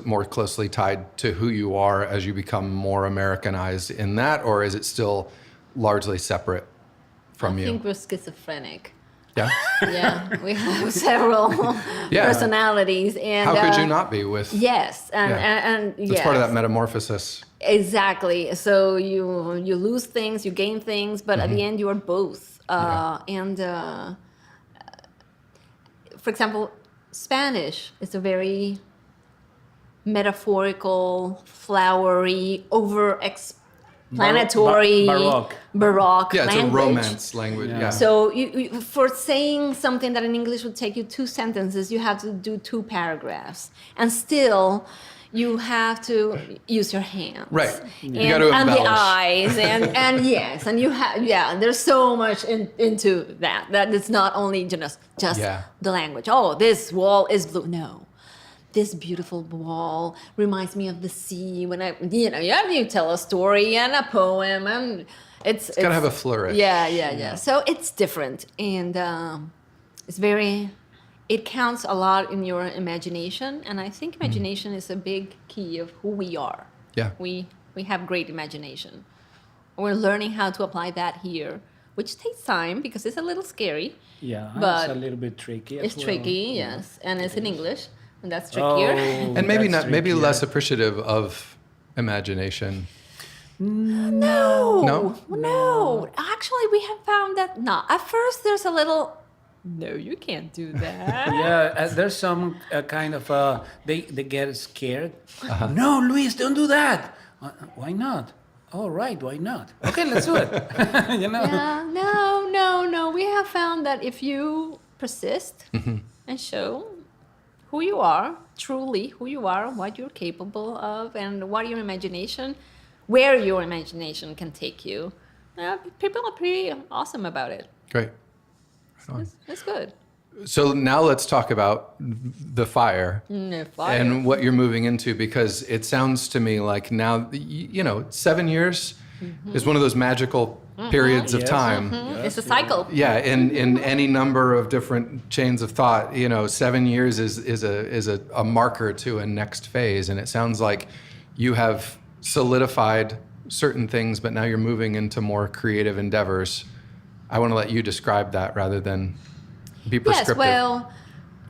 more closely tied to who you are as you become more Americanized in that, or is it still largely separate from you? I think we're schizophrenic. Yeah? Yeah, we have several personalities. And how could you not be with... Yes, and It's yes. part of that metamorphosis. Exactly. So you lose things, you gain things, but at the end you are both. And for example, Spanish is a very metaphorical, flowery, over-explanatory, baroque Yeah, it's language. a romance language. Yeah. So you, for saying something that in English would take you 2 sentences, you have to do 2 paragraphs. And still, you have to use your hands. Right. And, You got to and the embellish. eyes. And yes. And you have, and there's so much into that. That it's not only just the language. Oh, this wall is blue. No. This beautiful wall reminds me of the sea. When you tell a story and a poem, and it's got to have a flourish. Yeah. So it's different, and it's very. It counts a lot in your imagination, and I think imagination is a big key of who we are. Yeah. We have great imagination. We're learning how to apply that here which takes time because it's a little scary. Yeah, But it's a little bit tricky. As It's well. tricky, yes, and it's in English, and that's trickier. Oh, And maybe that's not, maybe trickier. less appreciative of imagination. No, No? no. Actually, we have found that no. At first, there's a little. No, you can't do that. Yeah, there's some kind of they get scared. No, Luis, don't do that. Why not? All right, why not? Okay, let's do it. you know. Yeah, no. We have found that if you persist and show who you are, truly who you are, what you're capable of, and what your imagination, where your imagination can take you, people are pretty awesome about it. Great. Right on. It's good. So now let's talk about the fire. No fire. And what you're moving into, because it sounds to me like now, 7 years is one of those magical periods of Yes. time. It's a cycle. Yeah, in any number of different chains of thought, 7 years is a marker to a next phase, and it sounds like you have solidified certain things, but now you're moving into more creative endeavors. I want to let you describe that rather than be prescriptive. Yes, well,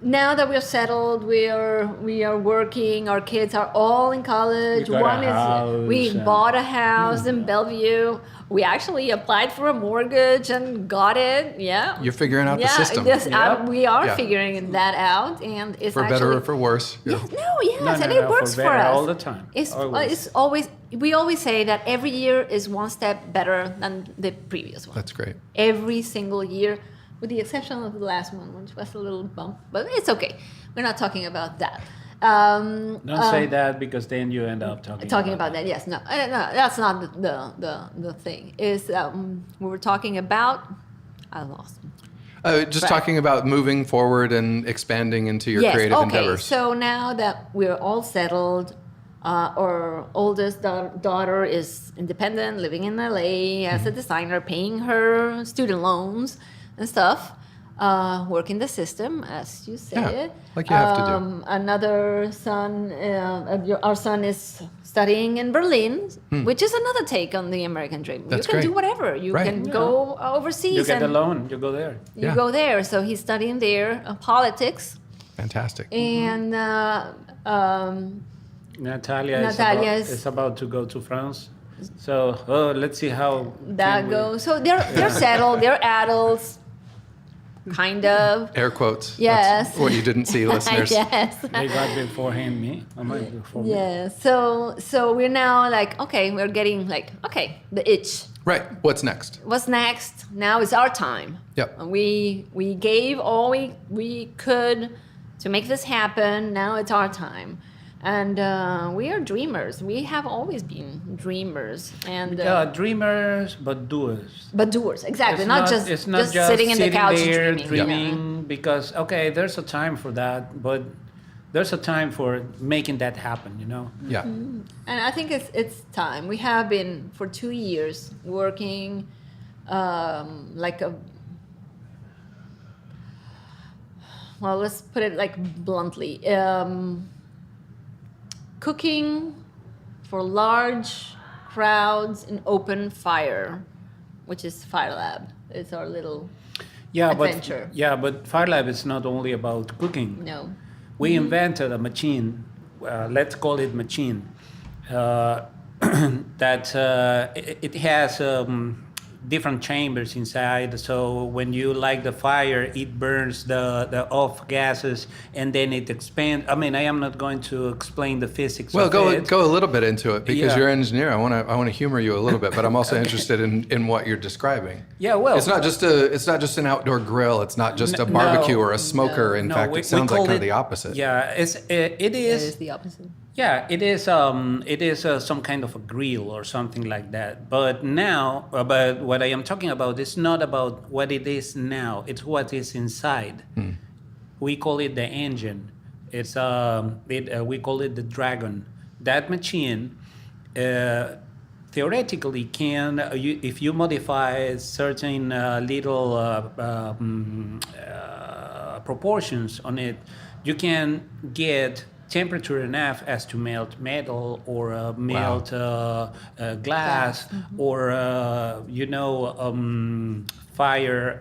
now that we're settled, we are working. Our kids are all in college. We got a house we and- bought a house in Bellevue. We actually applied for a mortgage and got it. Yeah, You're figuring out the system. Yes, Yep. we are Yeah. figuring that out, and it's For actually, better or for worse. Yeah. Yes, and No, it works for for better us all the time. It's Always. always we always say that every year is one step better than the previous one. That's great. Every single year, with the exception of the last one, which was a little bump, but it's okay. We're not talking about that. Don't say that because then you end up talking About that, yes, no, that's not the thing. Is we were talking about? I lost. Just Right. talking about moving forward and expanding into your Yes, creative okay. endeavors. So now that we're all settled, our oldest daughter is independent, living in LA as a designer, paying her student loans and stuff, working the system, as you say Yeah, it. like you have to do. Another son, our son is studying in Berlin, which is another take on the American dream. That's you can do great. whatever. You Right. can go overseas You get the and loan, you go there. you Yeah. go there. So he's studying there, politics. Fantastic. And Natalia, Natalia is about to go to France. So let's see how that can we- goes. So they're settled. They're adults, kind of. Air quotes. Yes. That's what you didn't see, listeners. Yes. They got beforehand me. I might before me. Yeah. So we're now like, okay, we're getting like, okay, the itch. Right. What's next? What's next? Now is our time. Yep. We gave all we could to make this happen. Now it's our time. And we are dreamers. We have always been dreamers. And Dreamers, but doers. but doers, exactly. It's not just sitting in the couch there dreaming. dreaming because okay, there's a time for that, but there's a time for making that happen. Yeah. And I think it's time. We have been for 2 years working like a. Well, let's put it like bluntly. Cooking for large crowds in open fire, which is Fire Lab. It's our little adventure. But Fire Lab is not only about cooking. No. We invented a machine, let's call it machine, that it has different chambers inside. So when you light the fire, it burns the off gases and then it expands. I mean, I am not going to explain the physics Well, of it. go a little bit into it because Yeah. you're an engineer. I want to humor you a little bit, but I'm also interested in what you're describing. Yeah, well, It's not just an outdoor grill. It's not just a No, barbecue or a smoker. In no, fact, we it sounds call like kind of it- the opposite. Yeah, it It is. is the opposite. Yeah, it is. It is some kind of a grill or something like that. But now, but what I am talking about is not about what it is now. It's what is inside. We call it the engine. It's we call it the dragon. That machine, theoretically, can if you modify certain little proportions on it, you can get temperature enough as to melt metal or melt glass or fire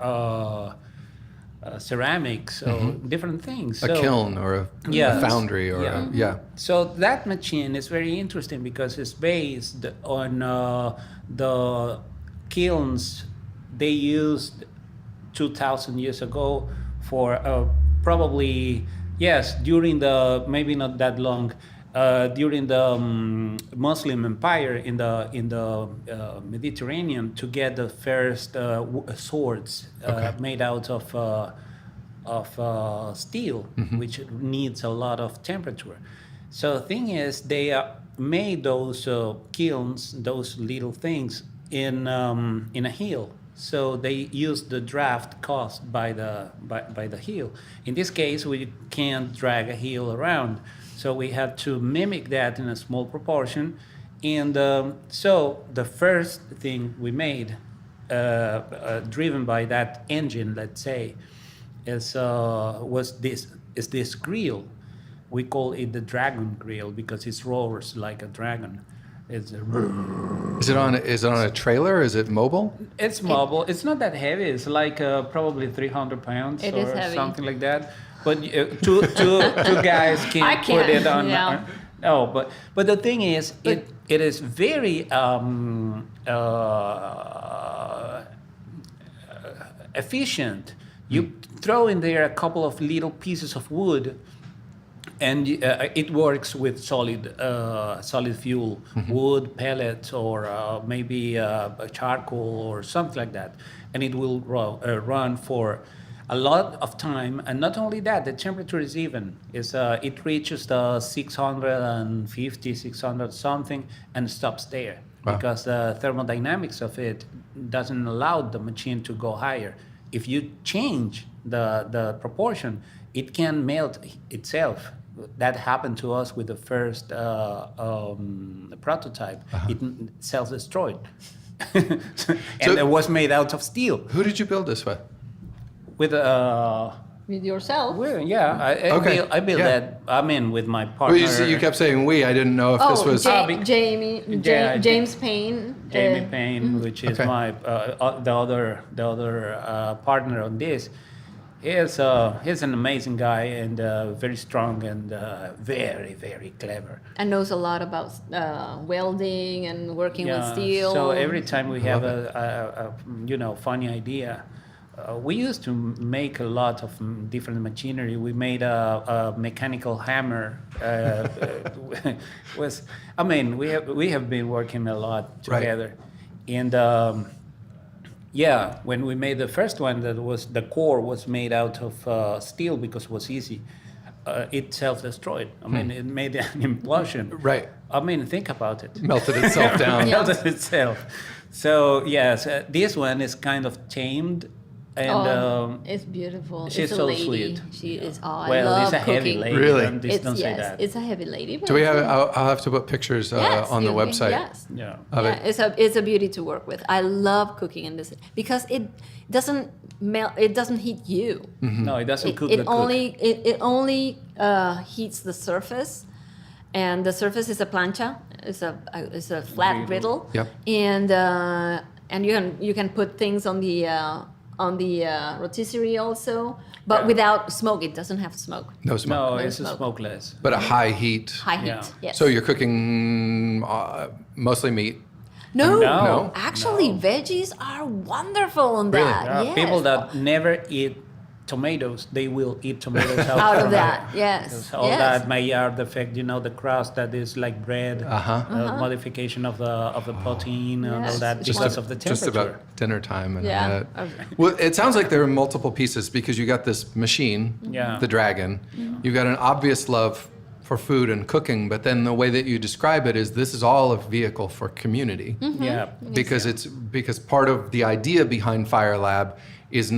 ceramics or different things. A kiln or a Yes. foundry or Yeah. So that machine is very interesting because it's based on the kilns they used 2,000 years ago for probably, yes, during the, maybe not that long, during the Muslim Empire in the Mediterranean to get the first swords made out of steel, which needs a lot of temperature. So the thing is, they made those kilns, those little things, in a hill. So they used the draft caused by the hill. In this case, we can't drag a hill around, so we had to mimic that in a small proportion. And so the first thing we made, driven by that engine, let's say, was this grill. We call it the dragon grill because it roars like a dragon. It's Is it on a trailer? Is it mobile? It's mobile. It's not that heavy. It's like probably 300 pounds It or is heavy. something like that. But two guys can put it on. Yeah. No, but the thing is, it is very efficient. You throw in there a couple of little pieces of wood, and it works with solid fuel, wood, pellets, or maybe a charcoal or something like that, and it will run for a lot of time. And not only that, the temperature is even. It reaches the 650, 600 something, and stops there. Wow. Because the thermodynamics of it doesn't allow the machine to go higher. If you change the proportion, it can melt itself. That happened to us with the first prototype. It self-destroyed. And it was made out of steel. Who did you build this with? With With yourself. well, yeah, Okay. I built Yeah. that. I mean, with my partner. Well, you kept saying we. I didn't know if this was. James Payne. Jamie Payne, which is Okay. my the other partner on this. He's an amazing guy and very strong and very, very clever. And knows a lot about welding and working with steel. So every time we have Love a funny idea, we used to make a lot of different machinery. We made a mechanical hammer. We have been working a lot together, and when we made the first one, the core was made out of steel because it was easy. It self-destroyed. I mean, it made an implosion. Right. I mean, think about it. Melted itself down. Melted itself. So yes, this one is kind of tamed. And it's beautiful. she's it's a so lady. sweet. She is. I well, love it's a heavy cooking. lady. Really? Don't say that. It's a heavy lady. Do we have? I'll have to put pictures Yes, on the you- website. Yes. Yeah. Of it. It's a beauty to work with. I love cooking in this because it doesn't melt. It doesn't heat you. No, it doesn't cook It the only heats the surface, and the surface is a plancha. It's a flat Griddle. griddle. Yep. And you can put things on the rotisserie also, but without smoke. It doesn't have smoke. No smoke. No, No it's smoke. smokeless. But a high heat. High heat. Yeah. Yes. So you're cooking mostly meat. no, No. actually, No. veggies are wonderful on Really? that. There are Yes. people that never eat tomatoes, they will eat tomatoes Out of from that, it. yes, Because all yes. that Maillard effect, the crust that is like bread, modification of the protein and all Yes. that Just because of the Just temperature. about dinner time and Yeah. all that. Well, it sounds like there are multiple pieces because you got this machine, Yeah. the dragon. You've got an obvious love for food and cooking, but then the way that you describe it is this is all a vehicle for community. Yeah. Because part of the idea behind Fire Lab is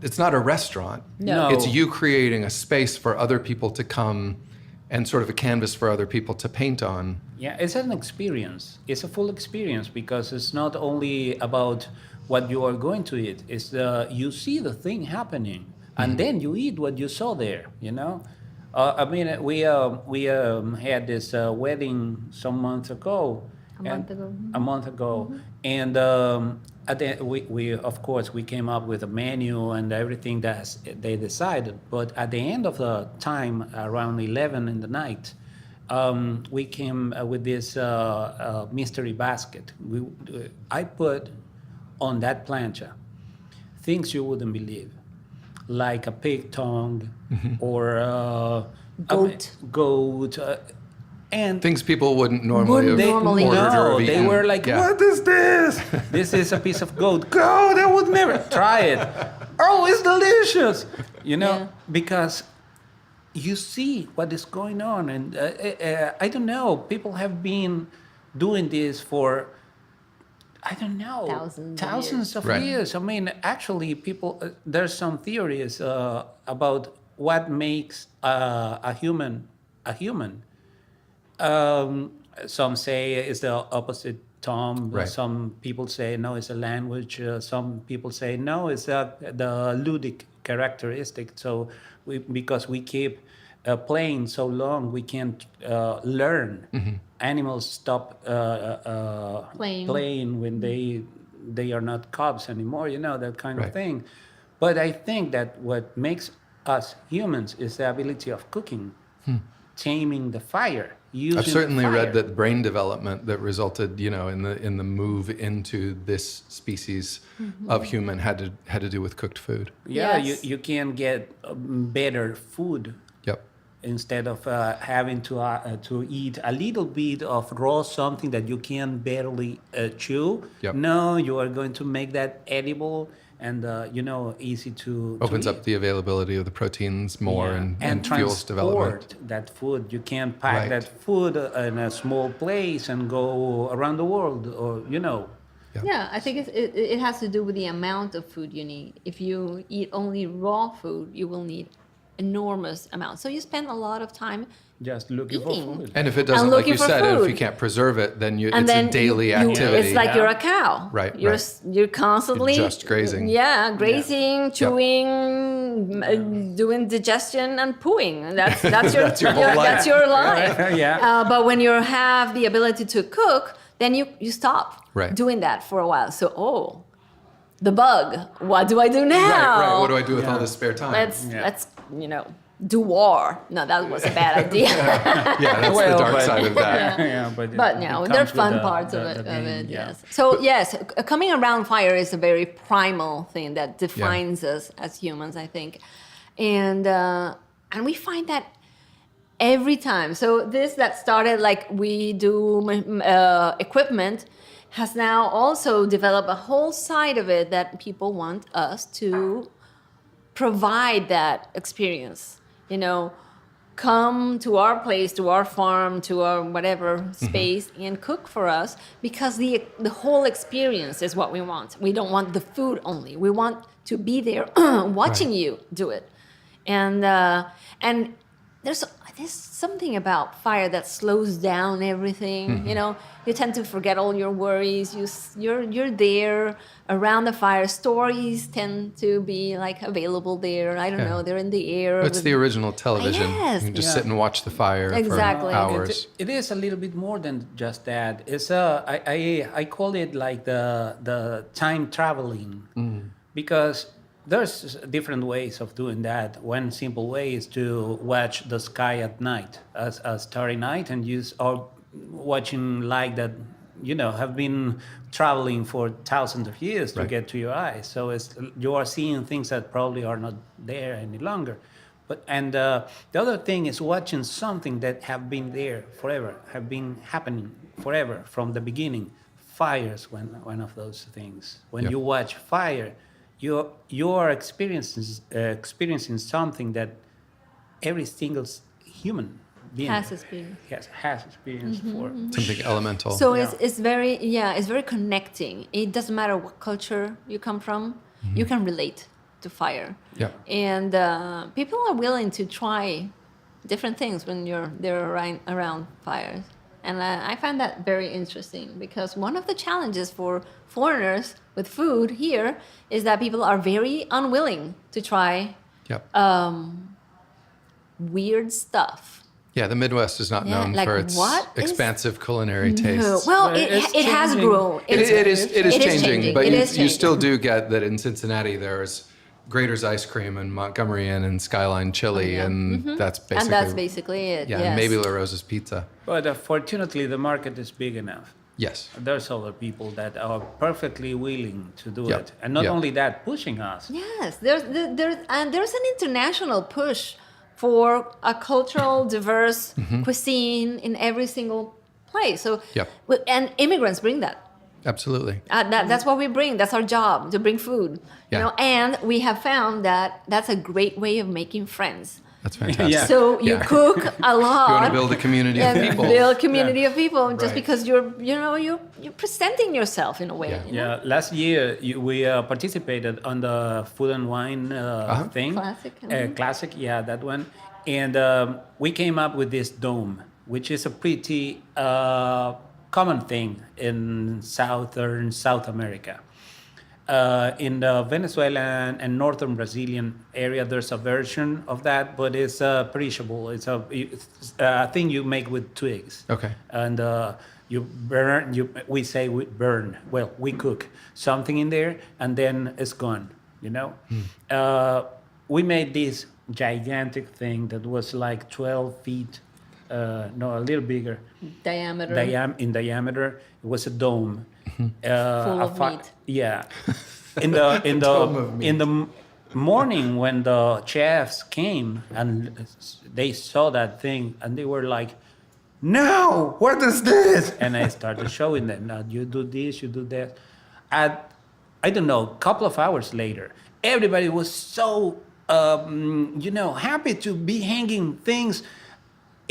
it's not a restaurant. No. It's you creating a space for other people to come and sort of a canvas for other people to paint on. Yeah, it's an experience. It's a full experience because it's not only about what you are going to eat. It's you see the thing happening, and then you eat what you saw there. I mean, we had this wedding some months ago, A and month ago. a month ago, and at the, we of course we came up with a menu and everything that they decided. But at the end of the time, around 11 in the night, we came with this mystery basket. I put on that plancha things you wouldn't believe, like a pig tongue or Goat. goat, and Things people wouldn't normally Wouldn't have normally ordered or no, have they eaten. were like, Yeah. "What is this? This is a piece of goat. Goat, I would never try it. Oh, it's delicious." You know, Yeah. because you see what is going on, and I don't know. People have been doing this for I don't know Thousands of of Right. years. I mean, actually, people. There's some theories about what makes a human a human. Some say it's the opposite Tom. Right. Some people say no, it's a language. Some people say no, it's the ludic characteristic. So because we keep playing so long, we can't learn. Animals stop Playing. when they are not cubs anymore. You know, that kind Right. of thing. But I think that what makes us humans is the ability of cooking, taming the fire. Using I've certainly fire. read that brain development that resulted, in the move into this species of human had to do with cooked food. Yeah, Yes. you can get better food Yep. instead of having to eat a little bit of raw something that you can barely chew. Yep. No, you are going to make that edible and easy to Opens to up the availability of the proteins more Yeah. and fuels development. transport that food. You can pack Right. that food in a small place and go around the world, or Yeah, I think it has to do with the amount of food you need. If you eat only raw food, you will need enormous amounts. So you spend a lot of time just looking Eating. for food. And if it doesn't, like looking you for said, if you food. can't preserve it, then and it's then a daily you- activity. It's like Yeah. you're a cow. Right, You're right. you're constantly You're just grazing. Yeah, grazing, chewing, doing digestion and pooing. That's your That's your whole life. That's your life. Yeah. But when you have the ability to cook, then you stop Right. doing that for a while. So the bug. What do I do now? Right. What do I do with all Yeah. this spare time? Let's Yeah. let's do war. No, that was a bad idea. yeah, that's the dark side of that. but But it there are comes with fun the- parts of the it. game, yeah. Yes. So yes, coming around fire is a very primal thing that defines us as humans, I think, and we find that every time. So this that started like we do equipment has now also developed a whole side of it that people want us to provide that experience. Come to our place, to our farm, to our whatever space, and cook for us, because the whole experience is what we want. We don't want the food only. We want to be there watching you do it, and there's something about fire that slows down everything. You tend to forget all your worries. You're there around the fire. Stories tend to be like available there. I don't Yeah. know. They're in the air. It's the original television. Yes. You can just Yeah. sit and watch the fire Exactly. for hours. It is a little bit more than just that. It's I call it like the time traveling, because there's different ways of doing that. One simple way is to watch the sky at night, as a starry night, and are watching light that have been traveling for thousands of years to Right. get to your eyes. So you are seeing things that probably are not there any longer. The other thing is watching something that have been there forever, have been happening forever from the beginning. Fire is one of those things. When Yep. you watch fire, you are experiencing something that every single human being Has experience. has experienced for. Something elemental. So Yeah. it's very connecting. It doesn't matter what culture you come from. You can relate to fire. Yeah. And people are willing to try different things when they're around fires. And I find that very interesting, because one of the challenges for foreigners with food here is that people are very unwilling to try Yep. weird stuff. Yeah, the Midwest is not known like for its what is- expansive culinary No. tastes. Well, Well, it's it has changing. grown. It is changing, but It you, is you changing. still do get that in Cincinnati there's Grater's Ice Cream and Montgomery Inn and Skyline Chili, and that's basically And that's basically it. yeah, yes. and maybe La Rosa's Pizza. But fortunately, the market is big enough. Yes. There's other people that are perfectly willing to do Yep. it, and not Yep. only that, pushing us. Yes, there's an international push for a cultural, diverse cuisine in every single place. So, Yep. and immigrants bring that. Absolutely. That's what we bring. That's our job, to bring food. Yeah. You know, and we have found that that's a great way of making friends. That's fantastic. Yeah. So you Yeah. cook a lot. You want to build a community of and people. build a community of people just Right. because you're presenting yourself in a way. Yeah. you know? Yeah, last year we participated on the food and wine thing. Classic, Classic, yeah, that one. And we came up with this dome, which is a pretty common thing in southern South America. In the Venezuelan and northern Brazilian area, there's a version of that, but it's perishable. It's a thing you make with twigs. Okay. And you burn. We say we burn. Well, we cook something in there, and then it's gone. You know. We made this gigantic thing that was like 12 feet. No, a little bigger. Diameter. In diameter. It was a dome. Full of meat. Yeah. In the Dome of meat. in the morning when the chefs came and they saw that thing and they were like, "No, what is this?" And I started showing them. Now you do this, you do that. I don't know. A couple of hours later, everybody was so happy to be hanging things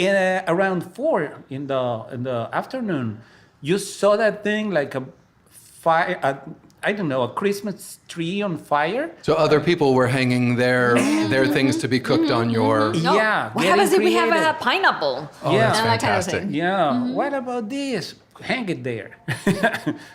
around 4 in the afternoon. You saw that thing like a fire. I don't know, a Christmas tree on fire. So other people were hanging their things to be cooked on your. No. Yeah, What getting happens if we have a creative. pineapple? Oh, Yeah. that's And that kind of fantastic. thing. Yeah. What about this? Hang it there.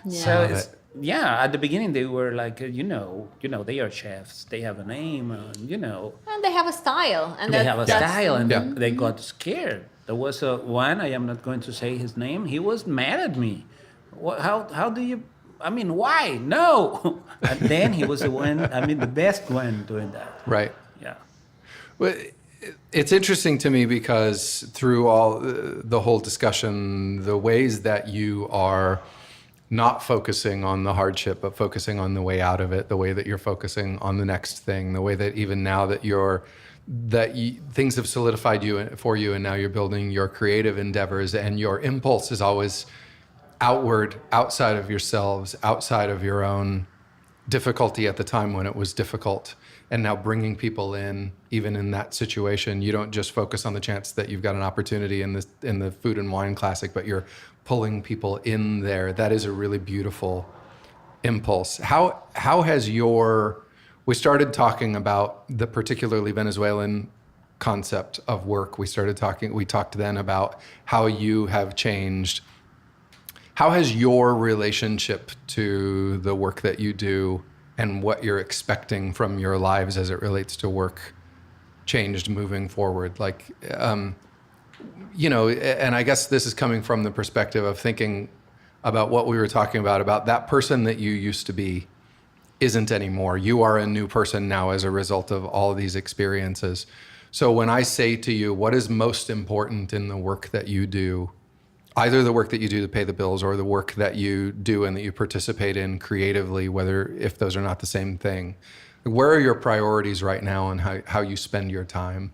So Love it's, it. yeah, at the beginning they were like, they are chefs. They have a name, And they have a style. And they have a that's- style, and Yeah. they got scared. There was one. I am not going to say his name. He was mad at me. How do you? I mean, why? No. And then he was the one. I mean, the best one doing that. Right. Yeah. Well, it's interesting to me because through all the whole discussion, the ways that you are not focusing on the hardship, but focusing on the way out of it, the way that you're focusing on the next thing, the way that even now that things have solidified for you, and now you're building your creative endeavors, and your impulse is always outward, outside of yourselves, outside of your own difficulty at the time when it was difficult, and now bringing people in, even in that situation. You don't just focus on the chance that you've got an opportunity in the Food and Wine Classic, but you're pulling people in there. That is a really beautiful impulse. How has we started talking about the particularly Venezuelan concept of work. We talked then about how you have changed. How has your relationship to the work that you do and what you're expecting from your lives as it relates to work changed moving forward? And I guess this is coming from the perspective of thinking about what we were talking about that person that you used to be isn't anymore. You are a new person now as a result of all of these experiences. So when I say to you, what is most important in the work that you do, either the work that you do to pay the bills or the work that you do and that you participate in creatively, if those are not the same thing, where are your priorities right now and how you spend your time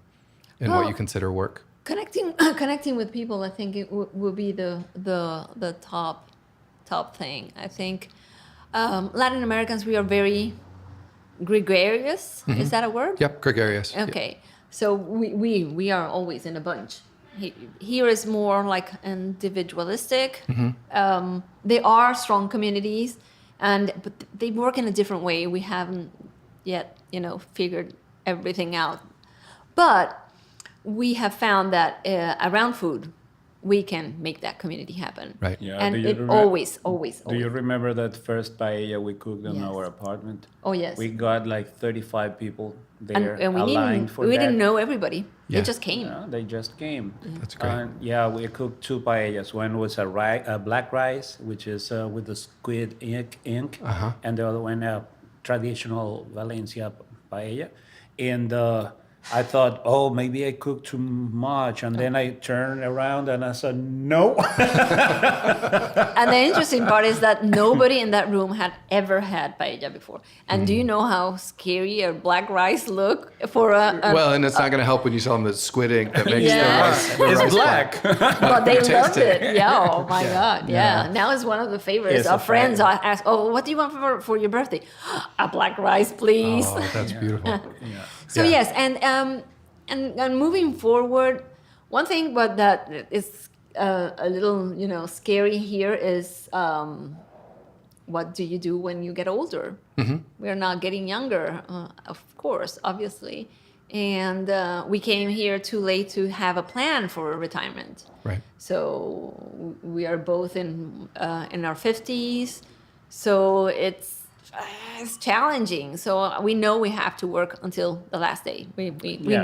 in what you consider work? Connecting with people, I think it would be the top thing. I think Latin Americans, we are very gregarious. Is that a word? Yep, gregarious. Okay, so we are always in a bunch. Here is more like individualistic. There are strong communities, but they work in a different way. We haven't yet, figured everything out. But we have found that around food, we can make that community happen. Right. Yeah, And do you it remem- always. Do you remember that first paella we cooked in Yes. our apartment? Oh, yes. We got like 35 people there and we aligned for didn't that. know everybody. Yeah. They just came. Yeah, they just came. That's great. Yeah, we cooked 2 paellas. One was a black rice, which is with the squid ink, and the other one a traditional Valencia paella. And I thought, oh, maybe I cooked too much. And then I turned around and I said, no. And the interesting part is that nobody in that room had ever had paella before. And do you know how scary a black rice look for a Well, and it's not going to help when you tell them the squid ink that makes Yeah. the rice It's black. but they taste loved it. it. Yeah, oh my God. Yeah. Now it's one of the favorites. It's Our a friends favorite. ask, oh, what do you want for your birthday? A black rice, please. Oh, that's beautiful. Yeah. So Yeah. yes, and moving forward, one thing but that is a little scary here is what do you do when you get older? We're not getting younger, of course, obviously, and we came here too late to have a plan for retirement. Right. So we are both in our 50s, so it's challenging. So we know we have to work until the last day. We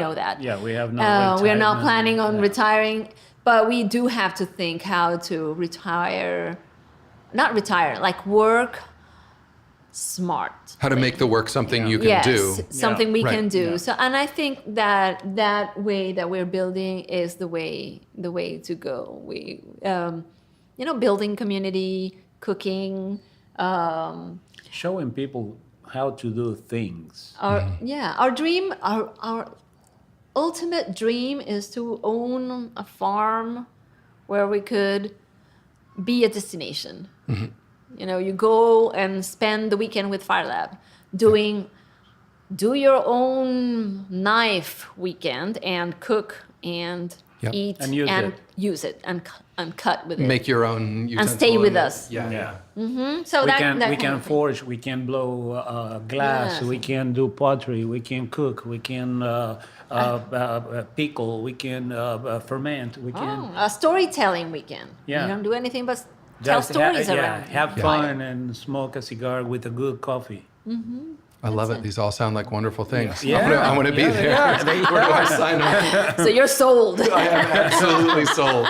know that. Yeah, we have no We are not retirement. planning on Yeah. retiring, but we do have to think how to not retire, like work smart. How to make the work something you can Yes, do. something we Right. can do. Yeah. So, and I think that way that we're building is the way to go. We, building community, cooking. Showing people how to do things. Our dream, our ultimate dream is to own a farm where we could be a destination. You go and spend the weekend with Fire Lab do your own knife weekend and cook and Yep. eat And use it. and cut with it. Make your own utensil stay with and- us. Yeah. So we that can that we kind can of thing. forge, we can blow glass, Yes. we can do pottery, we can cook, we can pickle, we can ferment, we can Oh, a storytelling weekend. Yeah. You don't do anything but tell stories around. have fire. fun and smoke a cigar with a good coffee. I love it. These all sound like wonderful things. Yeah. I want to be Yeah, there. yeah, Where do I sign up? So you're sold. I am absolutely sold.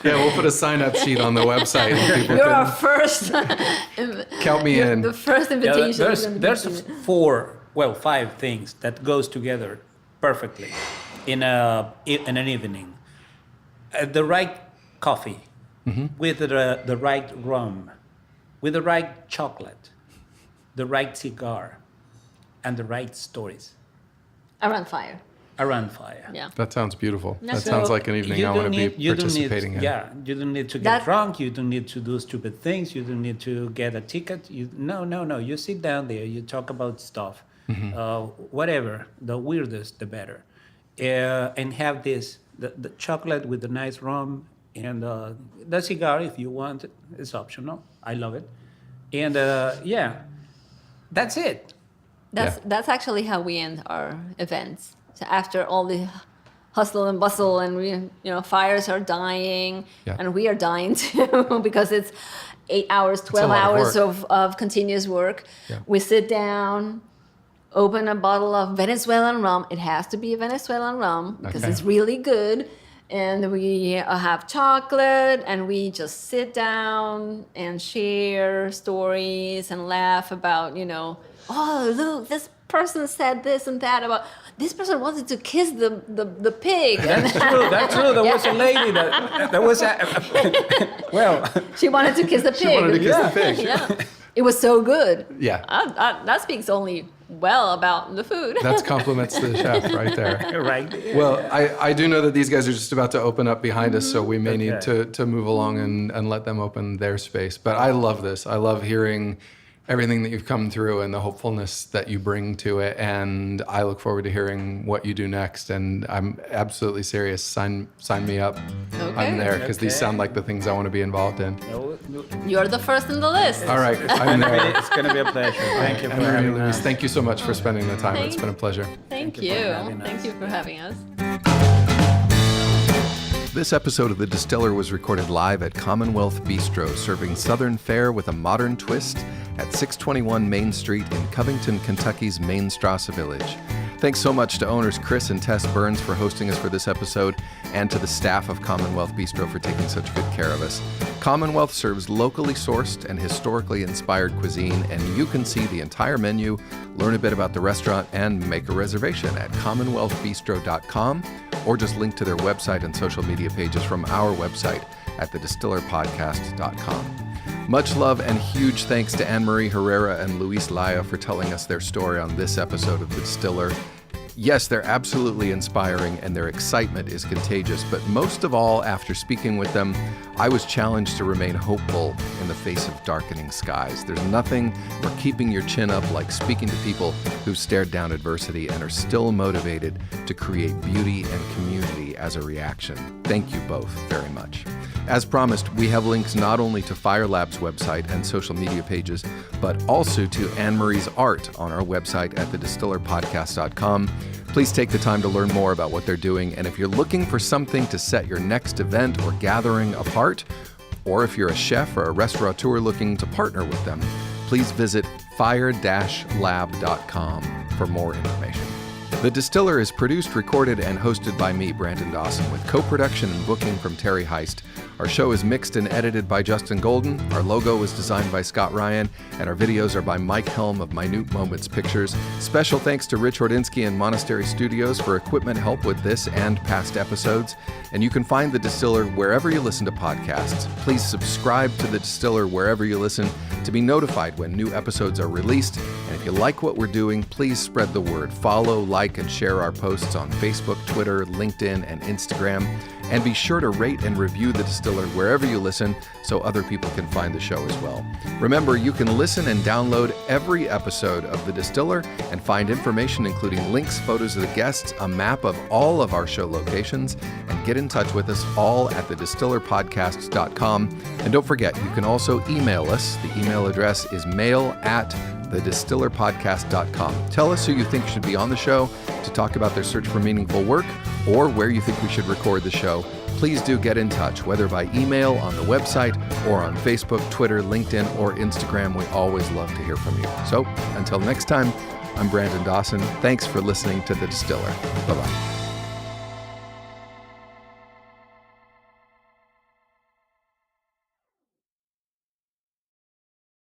Yeah, we'll put a sign-up sheet on the website. And people You're our can first. count me in. The first Yeah, invitation. is there's gonna be- 5 things that goes together perfectly in an evening. The right coffee, with the right rum, with the right chocolate, the right cigar, and the right stories around fire. around fire. Yeah. That sounds beautiful. Yeah. That So sounds like an evening I want to be participating in. Yeah, you don't need to get That- drunk. You don't need to do stupid things. You don't need to get a ticket. No. You sit down there. You talk about stuff, whatever. The weirdest, the better. And have the chocolate with the nice rum and the cigar if you want it. It's optional. I love it. And that's it. That's actually how we end our events. So after all the hustle and bustle and fires are dying Yeah. and we are dying too because it's 8 hours, 12 lot of hours work. of continuous work. Yeah. We sit down, open a bottle of Venezuelan rum. It has to be a Venezuelan rum because Okay. it's really good. And we have chocolate and we just sit down and share stories and laugh about, oh, look, this person said this and that about, this person wanted to kiss the pig. That's true. There was a lady that was well. She wanted to kiss the pig. She wanted to kiss the pig. Yeah. It was so good. Yeah. That speaks only well about the food. That's compliments to the chef right there. Right. Well, I do know that these guys are just about to open up behind us, so we may need Okay. to move along and let them open their space. But I love this. I love hearing everything that you've come through and the hopefulness that you bring to it. And I look forward to hearing what you do next. And I'm absolutely serious. Sign me up. Okay. I'm there because these Okay. sound like the things I want to be involved in. You're the first in the list. All right, I'm there. It's going to be a pleasure. Thank you for Henry having and Luis, us. thank you so much for spending the time. It's Thank- been a pleasure. Thank you you. for having us. Thank you for having us. This episode of The Distiller was recorded live at Commonwealth Bistro, serving Southern fare with a modern twist at 621 Main Street in Covington, Kentucky's Main Strasse Village. Thanks so much to owners Chris and Tess Burns for hosting us for this episode, and to the staff of Commonwealth Bistro for taking such good care of us. Commonwealth serves locally sourced and historically inspired cuisine, and you can see the entire menu, learn a bit about the restaurant, and make a reservation at commonwealthbistro.com, or just link to their website and social media pages from our website at thedistillerpodcast.com. Much love and huge thanks to Anne-Marie Herrera and Luis Laya for telling us their story on this episode of The Distiller. Yes, they're absolutely inspiring and their excitement is contagious, but most of all, after speaking with them, I was challenged to remain hopeful in the face of darkening skies. There's nothing for keeping your chin up like speaking to people who've stared down adversity and are still motivated to create beauty and community as a reaction. Thank you both very much. As promised, we have links not only to Fire Lab's website and social media pages, but also to Anne-Marie's art on our website at thedistillerpodcast.com. Please take the time to learn more about what they're doing, and if you're looking for something to set your next event or gathering apart, or if you're a chef or a restaurateur looking to partner with them, please visit fire-lab.com for more information. The Distiller is produced, recorded, and hosted by me, Brandon Dawson, with co-production and booking from Terry Heist. Our show is mixed and edited by Justin Golden. Our logo was designed by Scott Ryan, and our videos are by Mike Helm of Minute Moments Pictures. Special thanks to Rich Ordinsky and Monastery Studios for equipment help with this and past episodes. And you can find The Distiller wherever you listen to podcasts. Please subscribe to The Distiller wherever you listen to be notified when new episodes are released. And if you like what we're doing, please spread the word. Follow, like, and share our posts on Facebook, Twitter, LinkedIn, and Instagram. And be sure to rate and review The Distiller wherever you listen so other people can find the show as well. Remember, you can listen and download every episode of The Distiller and find information including links, photos of the guests, a map of all of our show locations, and get in touch with us all at thedistillerpodcast.com. And don't forget, you can also email us. The email address is mail@thedistillerpodcast.com. Tell us who you think should be on the show to talk about their search for meaningful work, or where you think we should record the show. Please do get in touch, whether by email, on the website, or on Facebook, Twitter, LinkedIn, or Instagram. We always love to hear from you. So until next time, I'm Brandon Dawson. Thanks for listening to The Distiller. Bye-bye.